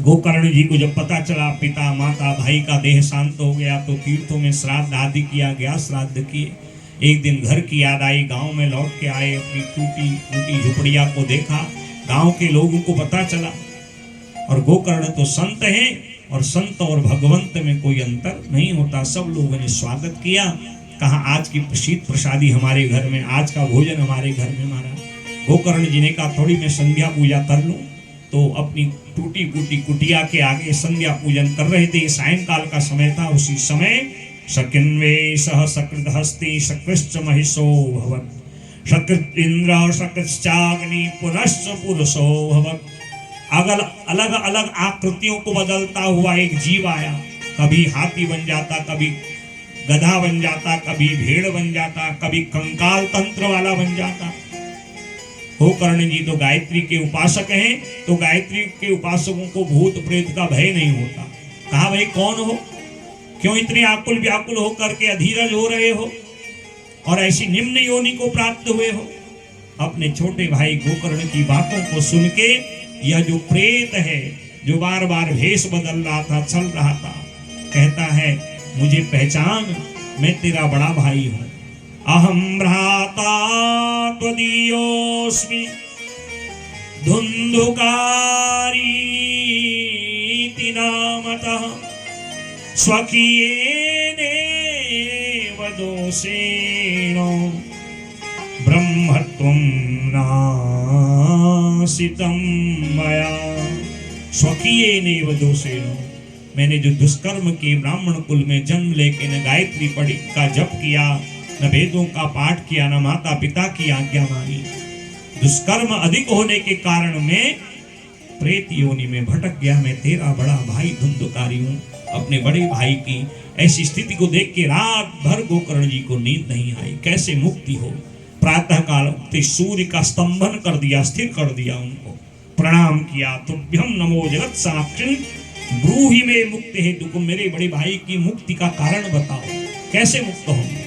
गोकर्ण जी को जब पता चला पिता माता भाई का देह शांत हो गया तो तीर्थों में श्राद्ध आदि किया गया, श्राद्ध किए। एक दिन घर की याद आई, गांव में लौट के आए, अपनी टूटी टूटी झुपड़िया को देखा, गांव के लोगों को पता चला। और गोकर्ण तो संत हैं और संत और भगवंत में कोई अंतर नहीं होता। सब लोगों ने स्वागत किया, कहा आज की शीत प्रसादी हमारे घर में, आज का भोजन हमारे घर में हमारा। गोकर्ण जी ने कहा थोड़ी मैं संध्या पूजा कर लूं, तो अपनी टूटी फूटी कुटिया के आगे संध्या पूजन कर रहे थे। सायंकाल का समय था। उसी समय शकिन्वे सह सकृत हस्ति शकृश्च महिषो भवत् शकृत इंद्र शकृश्चाग्नि पुनश्च पुरुषो भवत्। अलग अलग आकृतियों को बदलता हुआ एक जीव आया। कभी हाथी बन जाता, कभी गधा बन जाता, कभी भेड़ बन जाता, कभी कंकाल तंत्र वाला बन जाता। गोकर्ण जी तो गायत्री के उपासक हैं, तो गायत्री के उपासकों को भूत प्रेत का भय नहीं होता। कहा भाई कौन हो, क्यों इतने आकुल व्याकुल होकर के अधीरज हो रहे हो और ऐसी निम्न योनि को प्राप्त हुए हो। अपने छोटे भाई गोकर्ण की बातों को सुन के यह जो प्रेत है, जो बार बार भेष बदल रहा था, चल रहा था, कहता है मुझे पहचान, मैं तेरा बड़ा भाई हूं। अहम भ्राता त्वदीयोऽस्मि धुंधुकारीति नामतः स्वकीयेनेव दोषेण ब्रह्मत्वं नाशितं मया। स्वकीयेनेव दोषेण, मैंने जो दुष्कर्म किए, ब्राह्मण कुल में जन्म लेके न गायत्री पढ़ी का जप किया, न वेदों का पाठ किया, न माता पिता की आज्ञा मानी, दुष्कर्म अधिक होने के कारण मैं प्रेत योनि में भटक गया। मैं तेरा बड़ा भाई धुंधुकारी हूँ। अपने बड़े भाई की ऐसी स्थिति को देख के रात भर गोकर्ण जी को नींद नहीं आई। कैसे मुक्ति हो। प्रातः काल उगते सूर्य का स्तंभन कर दिया, स्थिर कर दिया, उनको प्रणाम किया। तुभ्यम नमो जगत साक्षिन् ब्रूहि में मुक्ति है दुख। मेरे बड़े भाई की मुक्ति का कारण बताओ, कैसे मुक्त होंगे।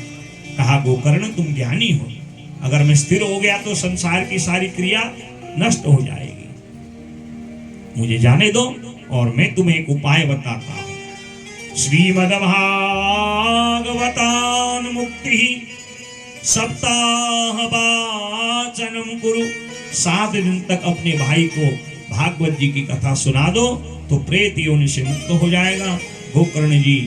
कहा गोकर्ण तुम ज्ञानी हो, अगर मैं स्थिर हो गया तो संसार की सारी क्रिया नष्ट हो जाएगी, मुझे जाने दो और मैं तुम्हें एक उपाय बताता हूं। श्रीमद्भागवतान मुक्ति सप्ताह वाचनम कुरु। 7 दिन तक अपने भाई को भागवत जी की कथा सुना दो तो प्रेत योनि से मुक्त हो जाएगा। गोकर्ण जी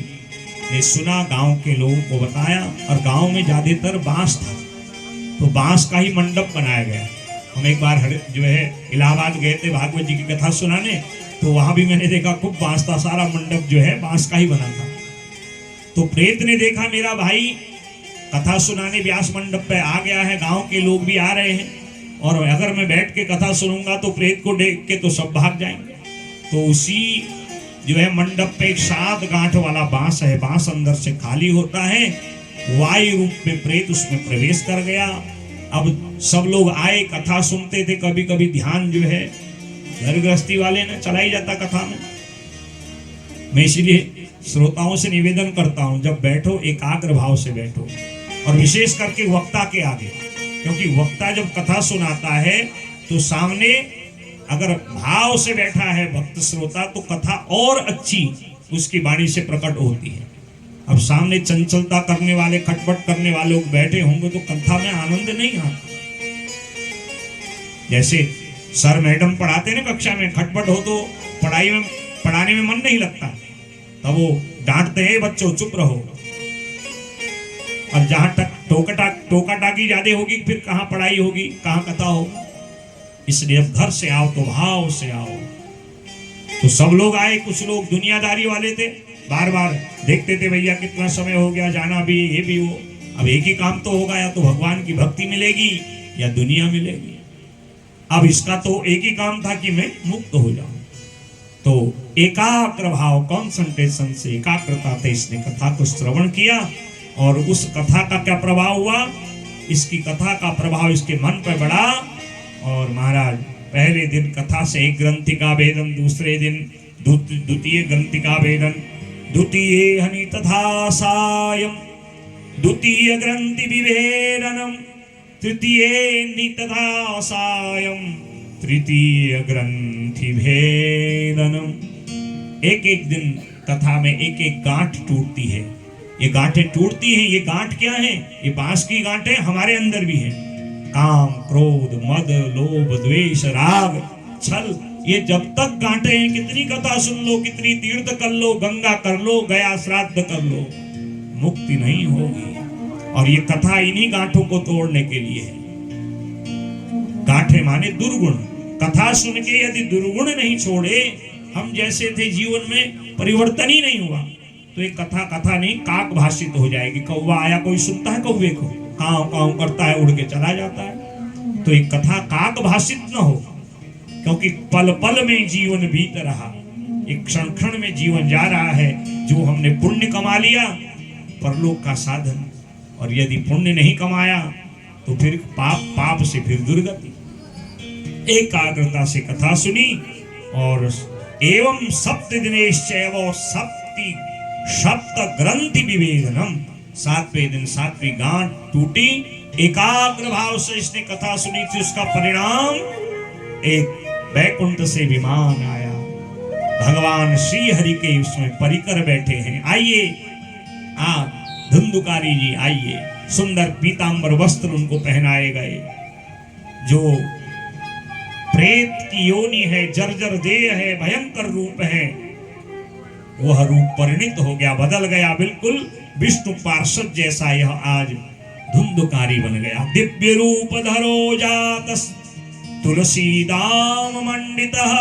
ने सुना, गांव के लोगों को बताया, और गांव में ज्यादातर बांस था, तो बांस का ही मंडप बनाया गया। हम एक बार जो है इलाहाबाद गए थे भागवत जी की कथा सुनाने, तो वहां भी मैंने देखा खूब बांस था, सारा मंडप जो है बांस का ही बना था। तो प्रेत ने देखा मेरा भाई कथा सुनाने व्यास मंडप पे आ गया है, गांव के लोग भी आ रहे हैं, और अगर मैं बैठ के कथा सुनूंगा तो प्रेत को देख के तो सब भाग जाएंगे। तो उसी जो है मंडप पे एक 7 गांठ वाला बांस है, बांस अंदर से खाली होता है, वायु रूप में प्रेत उसमें प्रवेश कर गया। अब सब लोग आए, कथा सुनते थे, कभी कभी ध्यान जो है घर गृहस्थी वाले ने चला ही जाता कथा में। मैं इसीलिए श्रोताओं से निवेदन करता हूं, जब बैठो एकाग्र भाव से बैठो, और विशेष करके वक्ता के आगे, क्योंकि वक्ता जब कथा सुनाता है तो सामने अगर भाव से बैठा है भक्त श्रोता, तो कथा और अच्छी उसकी वाणी से प्रकट होती है। अब सामने चंचलता करने वाले, खटपट करने वाले लोग बैठे होंगे तो कथा में आनंद नहीं आता। जैसे सर मैडम पढ़ाते ना कक्षा में, खटपट हो तो पढ़ाने में मन नहीं लगता, तब वो डांटते हैं बच्चों चुप रहो। और जहां तक टोका टाकी ज्यादा होगी, फिर कहां पढ़ाई होगी, कहां कथा होगी। इसलिए अब घर से आओ तो भाव से आओ। तो सब लोग आए, कुछ लोग दुनियादारी वाले थे, बार बार देखते थे भैया कितना समय हो गया, जाना भी ये भी हो। अब एक ही काम तो होगा, या तो भगवान की भक्ति मिलेगी या दुनिया मिलेगी। अब इसका तो एक ही काम था कि मैं मुक्त हो जाऊं। तो एकाग्र भाव, कंसंट्रेशन से, एकाग्रता से इसने कथा को श्रवण किया, और उस कथा का क्या प्रभाव हुआ, इसकी कथा का प्रभाव इसके मन पर बढ़ा। और महाराज पहले दिन कथा से एक ग्रंथि का भेदन, दूसरे दिन द्वितीय ग्रंथि का भेदन, द्वितीय हनि तथा सायं द्वितीय ग्रंथि विभेदनम, तृतीय नि तथा सायं तृतीय ग्रंथि भेदनम। एक एक दिन कथा में एक एक गांठ टूटती है। ये गांठें टूटती हैं, ये गांठ क्या है, ये बांस की गांठें हमारे अंदर भी है। काम, क्रोध, मद, लोभ, द्वेष, राग, छल, ये जब तक गांठे हैं, कितनी कथा सुन लो, कितनी तीर्थ कर लो, गंगा कर लो, गया श्राद्ध कर लो, मुक्ति नहीं होगी। और ये कथा इन्हीं गांठों को तोड़ने के लिए है। गांठे माने दुर्गुण। कथा सुन के यदि दुर्गुण नहीं छोड़े, हम जैसे थे जीवन में परिवर्तन ही नहीं हुआ, तो एक कथा नहीं काक भाषित हो जाएगी। कौवा आया, कोई सुनता है कौवे को, काव काव करता है, उड़ के चला जाता है। तो एक कथा काक भाषित न हो, क्योंकि पल पल में जीवन बीत रहा, एक क्षण क्षण में जीवन जा रहा है। जो हमने पुण्य कमा लिया, परलोक का साधन, और यदि पुण्य नहीं कमाया तो फिर पाप से फिर दुर्गति। एकाग्रता से कथा सुनी, और एवं सप्त दिनेश्चैव सप्त ग्रंथि विभेदनम, 7वें दिन 7वीं गांठ टूटी। एकाग्र भाव से इसने कथा सुनी थी, उसका परिणाम एक वैकुंठ से विमान आया, भगवान श्री हरि के उसमें परिकर बैठे हैं। आइए आप धुंधुकारी जी आइए, सुंदर पीतांबर वस्त्र उनको पहनाए गए। जो प्रेत की योनि है, जर्जर देह है, भयंकर रूप है, वह रूप परिणित हो गया, बदल गया, बिल्कुल विष्णु पार्षद जैसा यह आज धुंधुकारी बन गया। दिव्य रूप धरो जात तुलसी दाम मंडितः,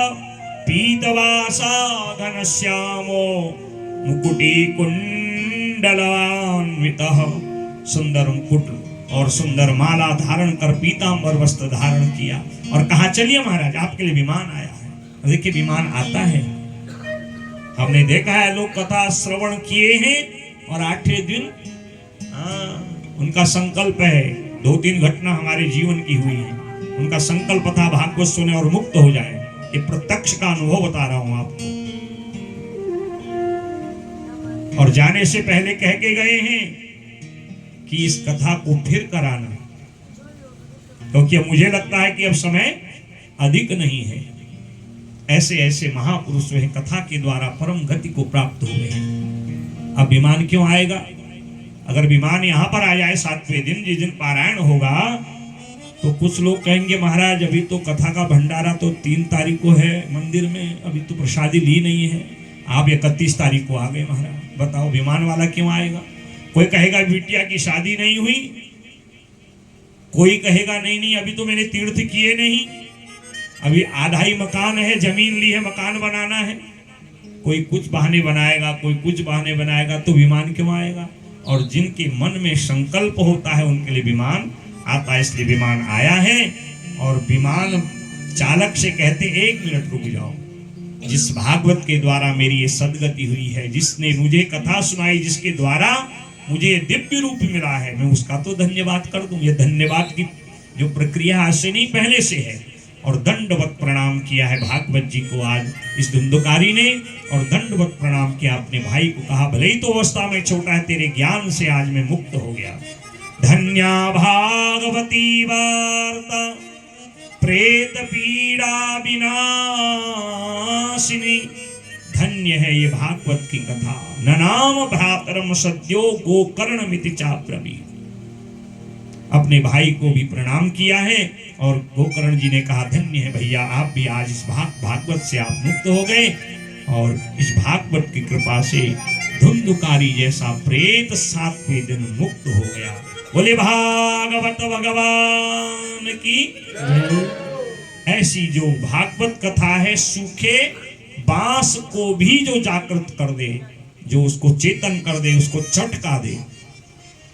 पीतवासा घनश्यामो मुकुटी कुंडलान्वितः। सुंदर मुकुट और सुंदर माला धारण कर पीतांबर वस्त्र धारण किया, और कहा चलिए महाराज आपके लिए विमान आया है। देखिए विमान आता है, हमने देखा है लोग कथा श्रवण किए हैं, और 8वें दिन उनका संकल्प है। 2-3 घटना हमारे जीवन की हुई है, उनका संकल्प था भागवत सुने और मुक्त हो जाए। ये प्रत्यक्ष का अनुभव बता रहा हूं आपको। और जाने से पहले कह के गए हैं कि इस कथा को फिर कराना, क्योंकि मुझे लगता है कि अब समय अधिक नहीं है। ऐसे ऐसे महापुरुष हैं कथा के द्वारा परम गति को प्राप्त हुए हैं। अब विमान क्यों आएगा? अगर विमान यहाँ पर आ जाए 7वें दिन, जिस दिन पारायण होगा, तो कुछ लोग कहेंगे महाराज अभी तो कथा का भंडारा तो 3 तारीख को है मंदिर में, अभी तो प्रसादी ली नहीं है, आप 31 तारीख को आ गए महाराज, बताओ विमान वाला क्यों आएगा? कोई कहेगा बिटिया की शादी नहीं हुई, कोई कहेगा नहीं नहीं अभी तो मैंने तीर्थ किए नहीं, अभी आधा ही मकान है, जमीन ली है, मकान बनाना है। कोई कुछ बहाने बनाएगा, कोई कुछ बहाने बनाएगा, तो विमान क्यों आएगा? और जिनके मन में संकल्प होता है उनके लिए विमान आता है, इसलिए विमान आया है। और विमान चालक से कहते 1 मिनट रुक जाओ, जिस भागवत के द्वारा मेरी ये सदगति हुई है, जिसने मुझे कथा सुनाई, जिसके द्वारा मुझे ये दिव्य रूप मिला है, मैं उसका तो धन्यवाद कर दूं। ये धन्यवाद की जो प्रक्रिया आज से नहीं पहले से है। और दंडवत प्रणाम किया है भागवत जी को आज इस धुंधुकारी ने, और दंडवत प्रणाम किया अपने भाई को, कहा भले ही तो अवस्था में छोटा है, तेरे ज्ञान से आज मैं मुक्त हो गया। धन्या भागवती वार्ता प्रेत पीड़ा विनाशिनी, धन्य है ये भागवत की कथा। ननाम भ्रातरम सद्यो गोकर्ण मिति चाब्रवीत। अपने भाई को भी प्रणाम किया है, और गोकर्ण जी ने कहा धन्य है भैया, आप भी आज इस भागवत से आप मुक्त हो गए, और इस भागवत की कृपा से धुंधुकारी जैसा प्रेत 7वें दिन मुक्त हो गया। बोले भागवत भगवान की। ऐसी जो भागवत कथा है, सूखे बांस को भी जो जागृत कर दे, जो उसको चेतन कर दे, उसको चटका दे।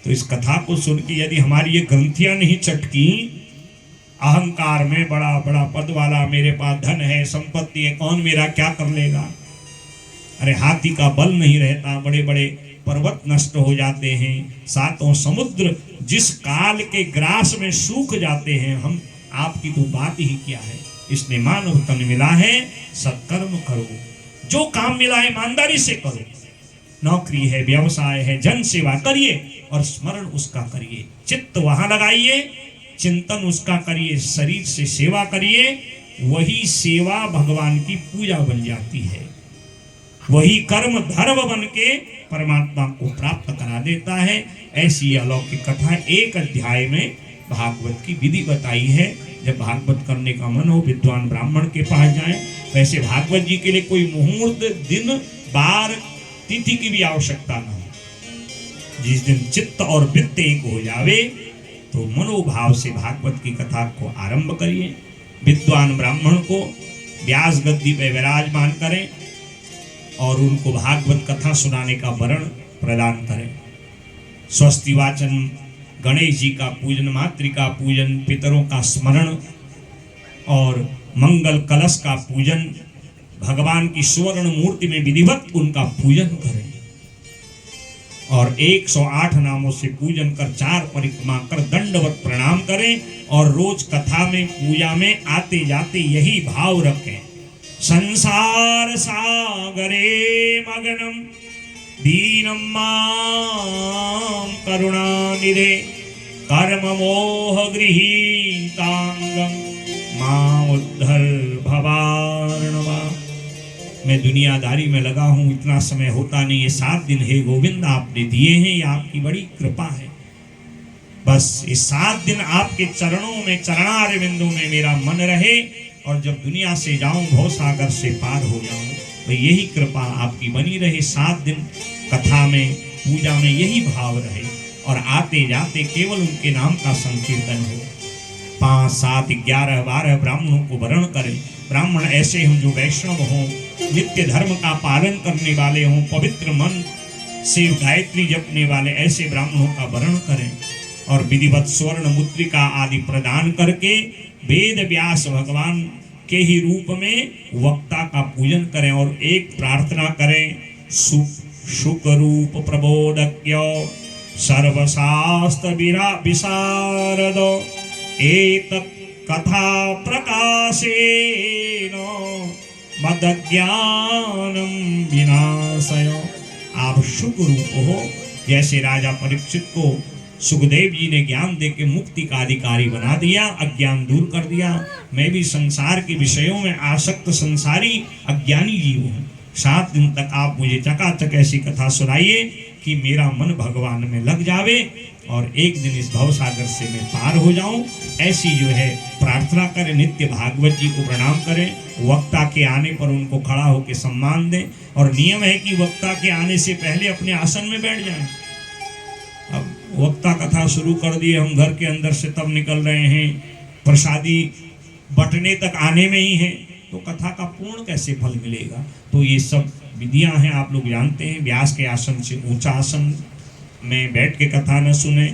तो इस कथा को सुन के यदि हमारी ये ग्रंथियां नहीं चटकी, अहंकार में बड़ा बड़ा पद वाला, मेरे पास धन है, संपत्ति है, कौन मेरा क्या कर लेगा। अरे हाथी का बल नहीं रहता, बड़े बड़े पर्वत नष्ट हो जाते हैं, 7 समुद्र जिस काल के ग्रास में सूख जाते हैं, हम आपकी तो बात ही क्या है। इसने मानव तन मिला है, सत्कर्म करो, जो काम मिला है ईमानदारी से करो। नौकरी है, व्यवसाय है, जन सेवा करिए, और स्मरण उसका करिए, चित्त वहां लगाइए, चिंतन उसका करिए, शरीर से सेवा करिए। वही सेवा भगवान की पूजा बन जाती है, वही कर्म धर्म बन के परमात्मा को प्राप्त करा देता है। ऐसी अलौकिक कथा 1 अध्याय में भागवत की विधि बताई है। जब भागवत करने का मन हो, विद्वान ब्राह्मण के पास जाएं। वैसे भागवत जी के लिए कोई मुहूर्त, दिन, बार, तिथि की भी आवश्यकता न हो। जिस दिन चित्त और वित्त एक हो जावे, तो मनोभाव से भागवत की कथा को आरंभ करिए। विद्वान ब्राह्मण को व्यास गद्दी पे विराजमान करें, और उनको भागवत कथा सुनाने का वरण प्रदान करें। स्वस्ति वाचन, गणेश जी का पूजन, मातृका पूजन, पितरों का स्मरण, और मंगल कलश का पूजन, भगवान की सुवर्ण मूर्ति में विधिवत उनका पूजन करें, और 108 नामों से पूजन कर 4 परिक्रमा कर दंडवत प्रणाम करें। और रोज कथा में, पूजा में आते जाते यही भाव रखें, संसार सागरे मगनम दीनम मां करुणानिधे कर्म मोह गृहीतांगम मां उद्धर भवार्णवा। मैं दुनियादारी में लगा हूं, इतना समय होता नहीं, ये 7 दिन हे गोविंद आपने दिए हैं, ये आपकी बड़ी कृपा है। बस ये 7 दिन आपके चरणों में, चरणारविंदों में मेरा मन रहे, और जब दुनिया से जाऊं, भवसागर से पार हो जाऊं, तो यही कृपा आपकी बनी रहे। 7 दिन कथा में, पूजा में यही भाव रहे, और आते जाते केवल उनके नाम का संकीर्तन हो। 5, 7, 11, 12 ब्राह्मणों को वरण करें। ब्राह्मण ऐसे हों जो वैष्णव हों, नित्य धर्म का पालन करने वाले हों, पवित्र मन से गायत्री जपने वाले, ऐसे ब्राह्मणों का वरण करें। और विधिवत स्वर्ण मुद्रिका आदि प्रदान करके वेद व्यास भगवान के ही रूप में वक्ता का पूजन करें। और एक प्रार्थना करें, सुख रूप प्रबोधक्य सर्वशास्त्र विशारद एतत् कथा प्रकाशेन मदज्ञानम विनाशय। आप सुख रूप हो, जैसे राजा परीक्षित को सुखदेव जी ने ज्ञान देके मुक्ति का अधिकारी बना दिया, अज्ञान दूर कर दिया। मैं भी संसार के विषयों में आसक्त संसारी अज्ञानी जीव हूँ। 7 दिन तक आप मुझे चकाचक ऐसी कथा सुनाइए कि मेरा मन भगवान में लग जावे, और एक दिन इस भव सागर से मैं पार हो जाऊं, ऐसी जो है प्रार्थना करें। नित्य भागवत जी को प्रणाम करें, वक्ता के आने पर उनको खड़ा होकर सम्मान दें, और नियम है कि वक्ता के आने से पहले अपने आसन में बैठ जाएं। अब वक्ता कथा शुरू कर दिए, हम घर के अंदर से तब निकल रहे हैं, प्रसादी बटने तक आने में ही है, तो कथा का पूर्ण कैसे फल मिलेगा। तो ये सब विधियां हैं, आप लोग जानते हैं। व्यास के आसन से ऊंचा आसन में बैठ के कथा न सुने,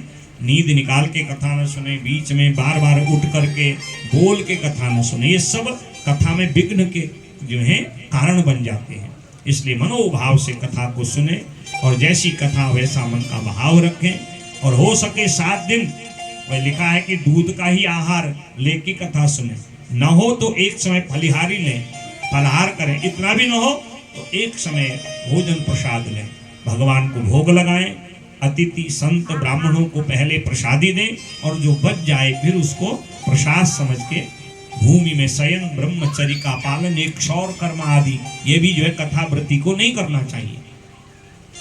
नींद निकाल के कथा न सुने, बीच में बार बार उठ करके बोल के कथा न सुने, ये सब कथा में विघ्न के जो है कारण बन जाते हैं। इसलिए मनोभाव से कथा को सुने, और जैसी कथा वैसा मन का भाव रखें, और हो सके 7 दिन, वह लिखा है कि दूध का ही आहार लेके कथा सुने, न हो तो एक समय फलिहारी लें, फलहार करें, इतना भी न हो तो एक समय भोजन प्रसाद लें, भगवान को भोग लगाएं, अतिथि संत ब्राह्मणों को पहले प्रसादी दें, और जो बच जाए फिर उसको प्रसाद समझ के भूमि में शयन, ब्रह्मचर्य का पालन, एक क्षौर कर्म आदि, ये भी जो है कथा व्रती को नहीं करना चाहिए।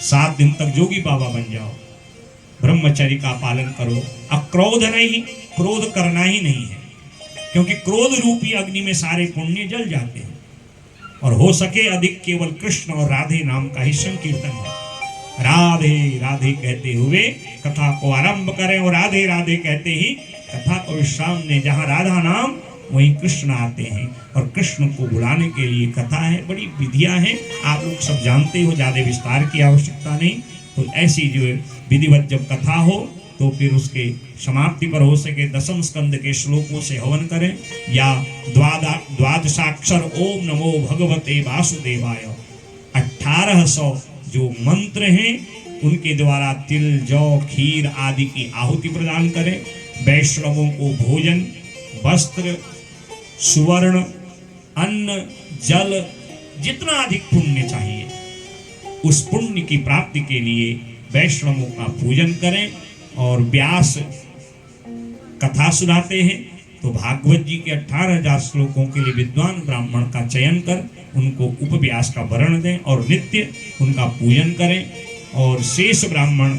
7 दिन तक जोगी बाबा बन जाओ, ब्रह्मचर्य का पालन करो, अक्रोध नहीं, क्रोध करना ही नहीं है, क्योंकि क्रोध रूपी अग्नि में सारे पुण्य जल जाते हैं। और हो सके अधिक केवल कृष्ण और राधे नाम का ही संकीर्तन है। राधे राधे कहते हुए कथा को आरंभ करें, और राधे राधे कहते ही कथा को विश्राम दें। जहाँ राधा नाम वहीं कृष्ण आते हैं, और कृष्ण को बुलाने के लिए कथा है, बड़ी विधियां हैं, आप लोग सब जानते हो, ज्यादा विस्तार की आवश्यकता नहीं। तो ऐसी जो विधिवत जब कथा हो, तो फिर उसके समाप्ति पर हो सके 10वें स्कंद के श्लोकों से हवन करें, या द्वादशाक्षर ओम नमो भगवते वासुदेवाय 1800 जो मंत्र हैं उनके द्वारा तिल, जौ, खीर आदि की आहुति प्रदान करें। वैष्णवों को भोजन, वस्त्र, सुवर्ण, अन्न, जल, जितना अधिक पुण्य चाहिए, उस पुण्य की प्राप्ति के लिए वैष्णवों का पूजन करें। और व्यास कथा सुनाते हैं, तो भागवत जी के 18,000 श्लोकों के लिए विद्वान ब्राह्मण का चयन कर उनको उपव्यास का वर्ण दें, और नित्य उनका पूजन करें। और शेष ब्राह्मण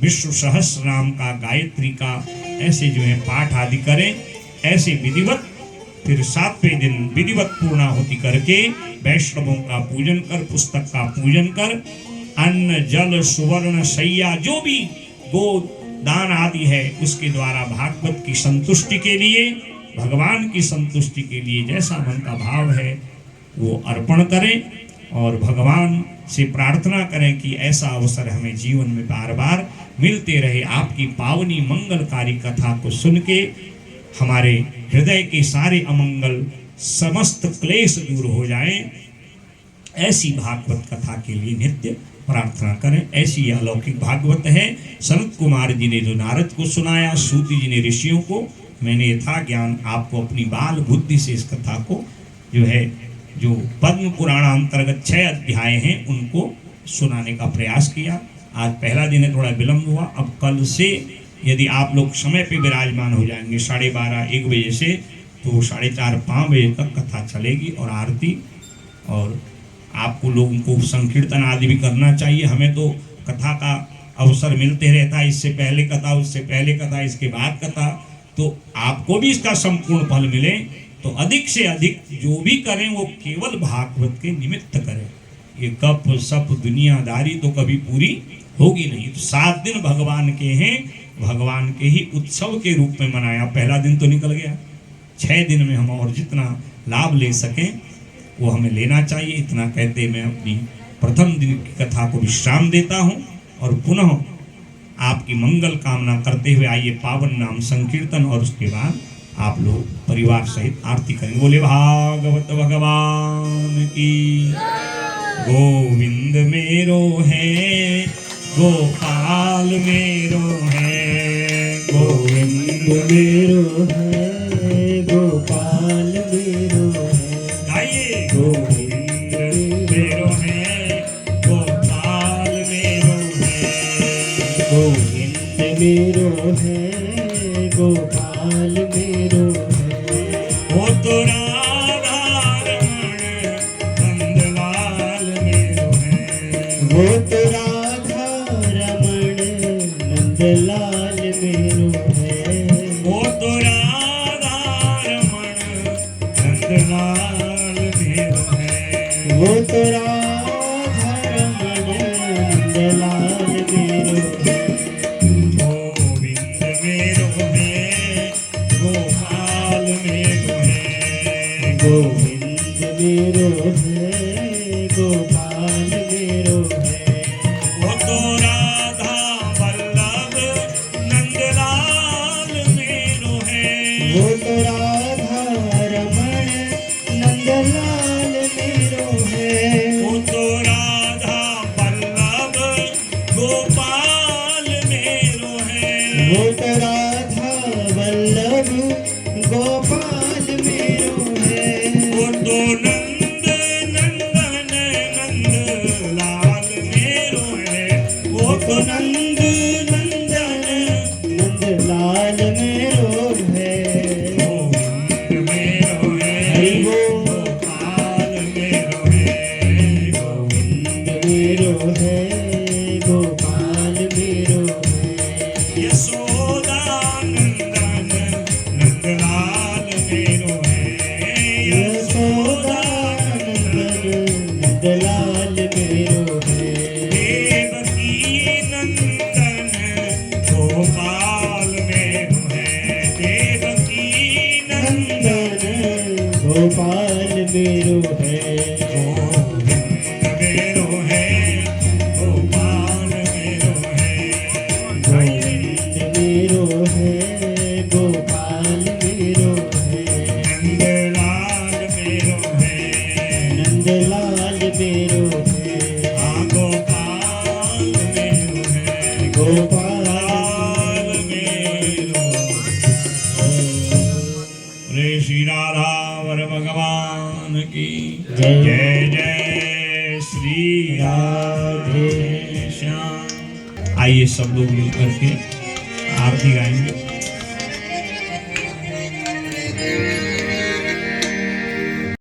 विष्णु सहस्र नाम का, गायत्री का, ऐसे जो है पाठ आदि करें। ऐसे विधिवत फिर 7वें दिन विधिवत पूर्णाहुति करके वैष्णवों का पूजन कर, पुस्तक का पूजन कर, अन्न, जल, सुवर्ण, शैया, जो भी गो दान आदि है, उसके द्वारा भागवत की संतुष्टि के लिए, भगवान की संतुष्टि के लिए जैसा मन का भाव है वो अर्पण करें, और भगवान से प्रार्थना करें कि ऐसा अवसर हमें जीवन में बार बार मिलते रहे। आपकी पावनी मंगलकारी कथा को सुन के हमारे हृदय के सारे अमंगल, समस्त क्लेश दूर हो जाएं। ऐसी भागवत कथा के लिए नित्य प्रार्थना करें। ऐसी अलौकिक भागवत है। सनत कुमार जी ने जो नारद को सुनाया, सूति जी ने ऋषियों को, मैंने यथा ज्ञान आपको अपनी बाल बुद्धि से इस कथा को जो है, जो पद्म पुराण अंतर्गत 6 अध्याय हैं उनको सुनाने का प्रयास किया। आज पहला दिन है, थोड़ा विलम्ब हुआ। अब कल से यदि आप लोग समय पे विराजमान हो जाएंगे 12:30-1 बजे से, तो 4:30-5 बजे तक कथा चलेगी और आरती, और आपको लोगों को संकीर्तन आदि भी करना चाहिए। हमें तो कथा का अवसर मिलते रहता है, इससे पहले कथा, उससे पहले कथा, इसके बाद कथा, तो आपको भी इसका संपूर्ण फल मिले तो अधिक से अधिक जो भी करें वो केवल भागवत के निमित्त करें। ये गप सप दुनियादारी तो कभी पूरी होगी नहीं। तो 7 दिन भगवान के हैं, भगवान के ही उत्सव के रूप में मनाया। पहला दिन तो निकल गया, 6 दिन में हम और जितना लाभ ले सकें वो हमें लेना चाहिए। इतना कहते मैं अपनी प्रथम दिन की कथा को विश्राम देता हूँ, और पुनः आपकी मंगल कामना करते हुए आइए पावन नाम संकीर्तन, और उसके बाद आप लोग परिवार सहित आरती करेंगे। बोले भागवत भगवान की। गोविंद मेरो है, गोपाल मेरो है, गोविंद मेरो है, गोपाल मेरो है। गाइए। गोविंद मेरो है, गोपाल मेरो है, गोविंद मेरो है, गोपाल मेरो है। वो तो राधा रमण नंदलाल मेरो है, वो तो राधा रमण नंदलाल नंदलाल मेरो है। वो तो राधा रमण नंदलाल मेरो है। गोविंद मेरो है, गोपाल मेरो है। गोविंद मेरो है, गोपाल मेरो है। वो तो राधा वल्लभ नंदलाल मेरो है। वो तो राधा रमण नंदलाल मेरो है। वो तो राधा वल्लभ गोपाल मेरो है। वो तो राधा वल्लभ गोपाल मेरो है। वो तो नंद नंदन नंदलाल मेरो है। वो तो नंद नंदन नंदलाल मेरो है। गोविंद मेरो है, हरि बोल। गोपाल मेरो है। गोविंद मेरो है, गोपाल मेरो है। यशोदा नंदन नंदलाल मेरो है। यशोदा नंदन नंदलाल मेरो है। देवकी नंदन गोपाल मेरो है। देवकी नंदन नंदन गोपाल मेरो है। गोविंद मेरो है, गोपाल मेरो है। गोविंद मेरो है, गोपाल मेरो है। नंदलाल मेरो है। नंदलाल मेरो है। हाँ गोपाल मेरो है, गोपाल मेरो। रे श्री राधा वर भगवान की जय। जय जय श्री राधे श्याम। आइए सब लोग मिलकर के आरती गाएंगे।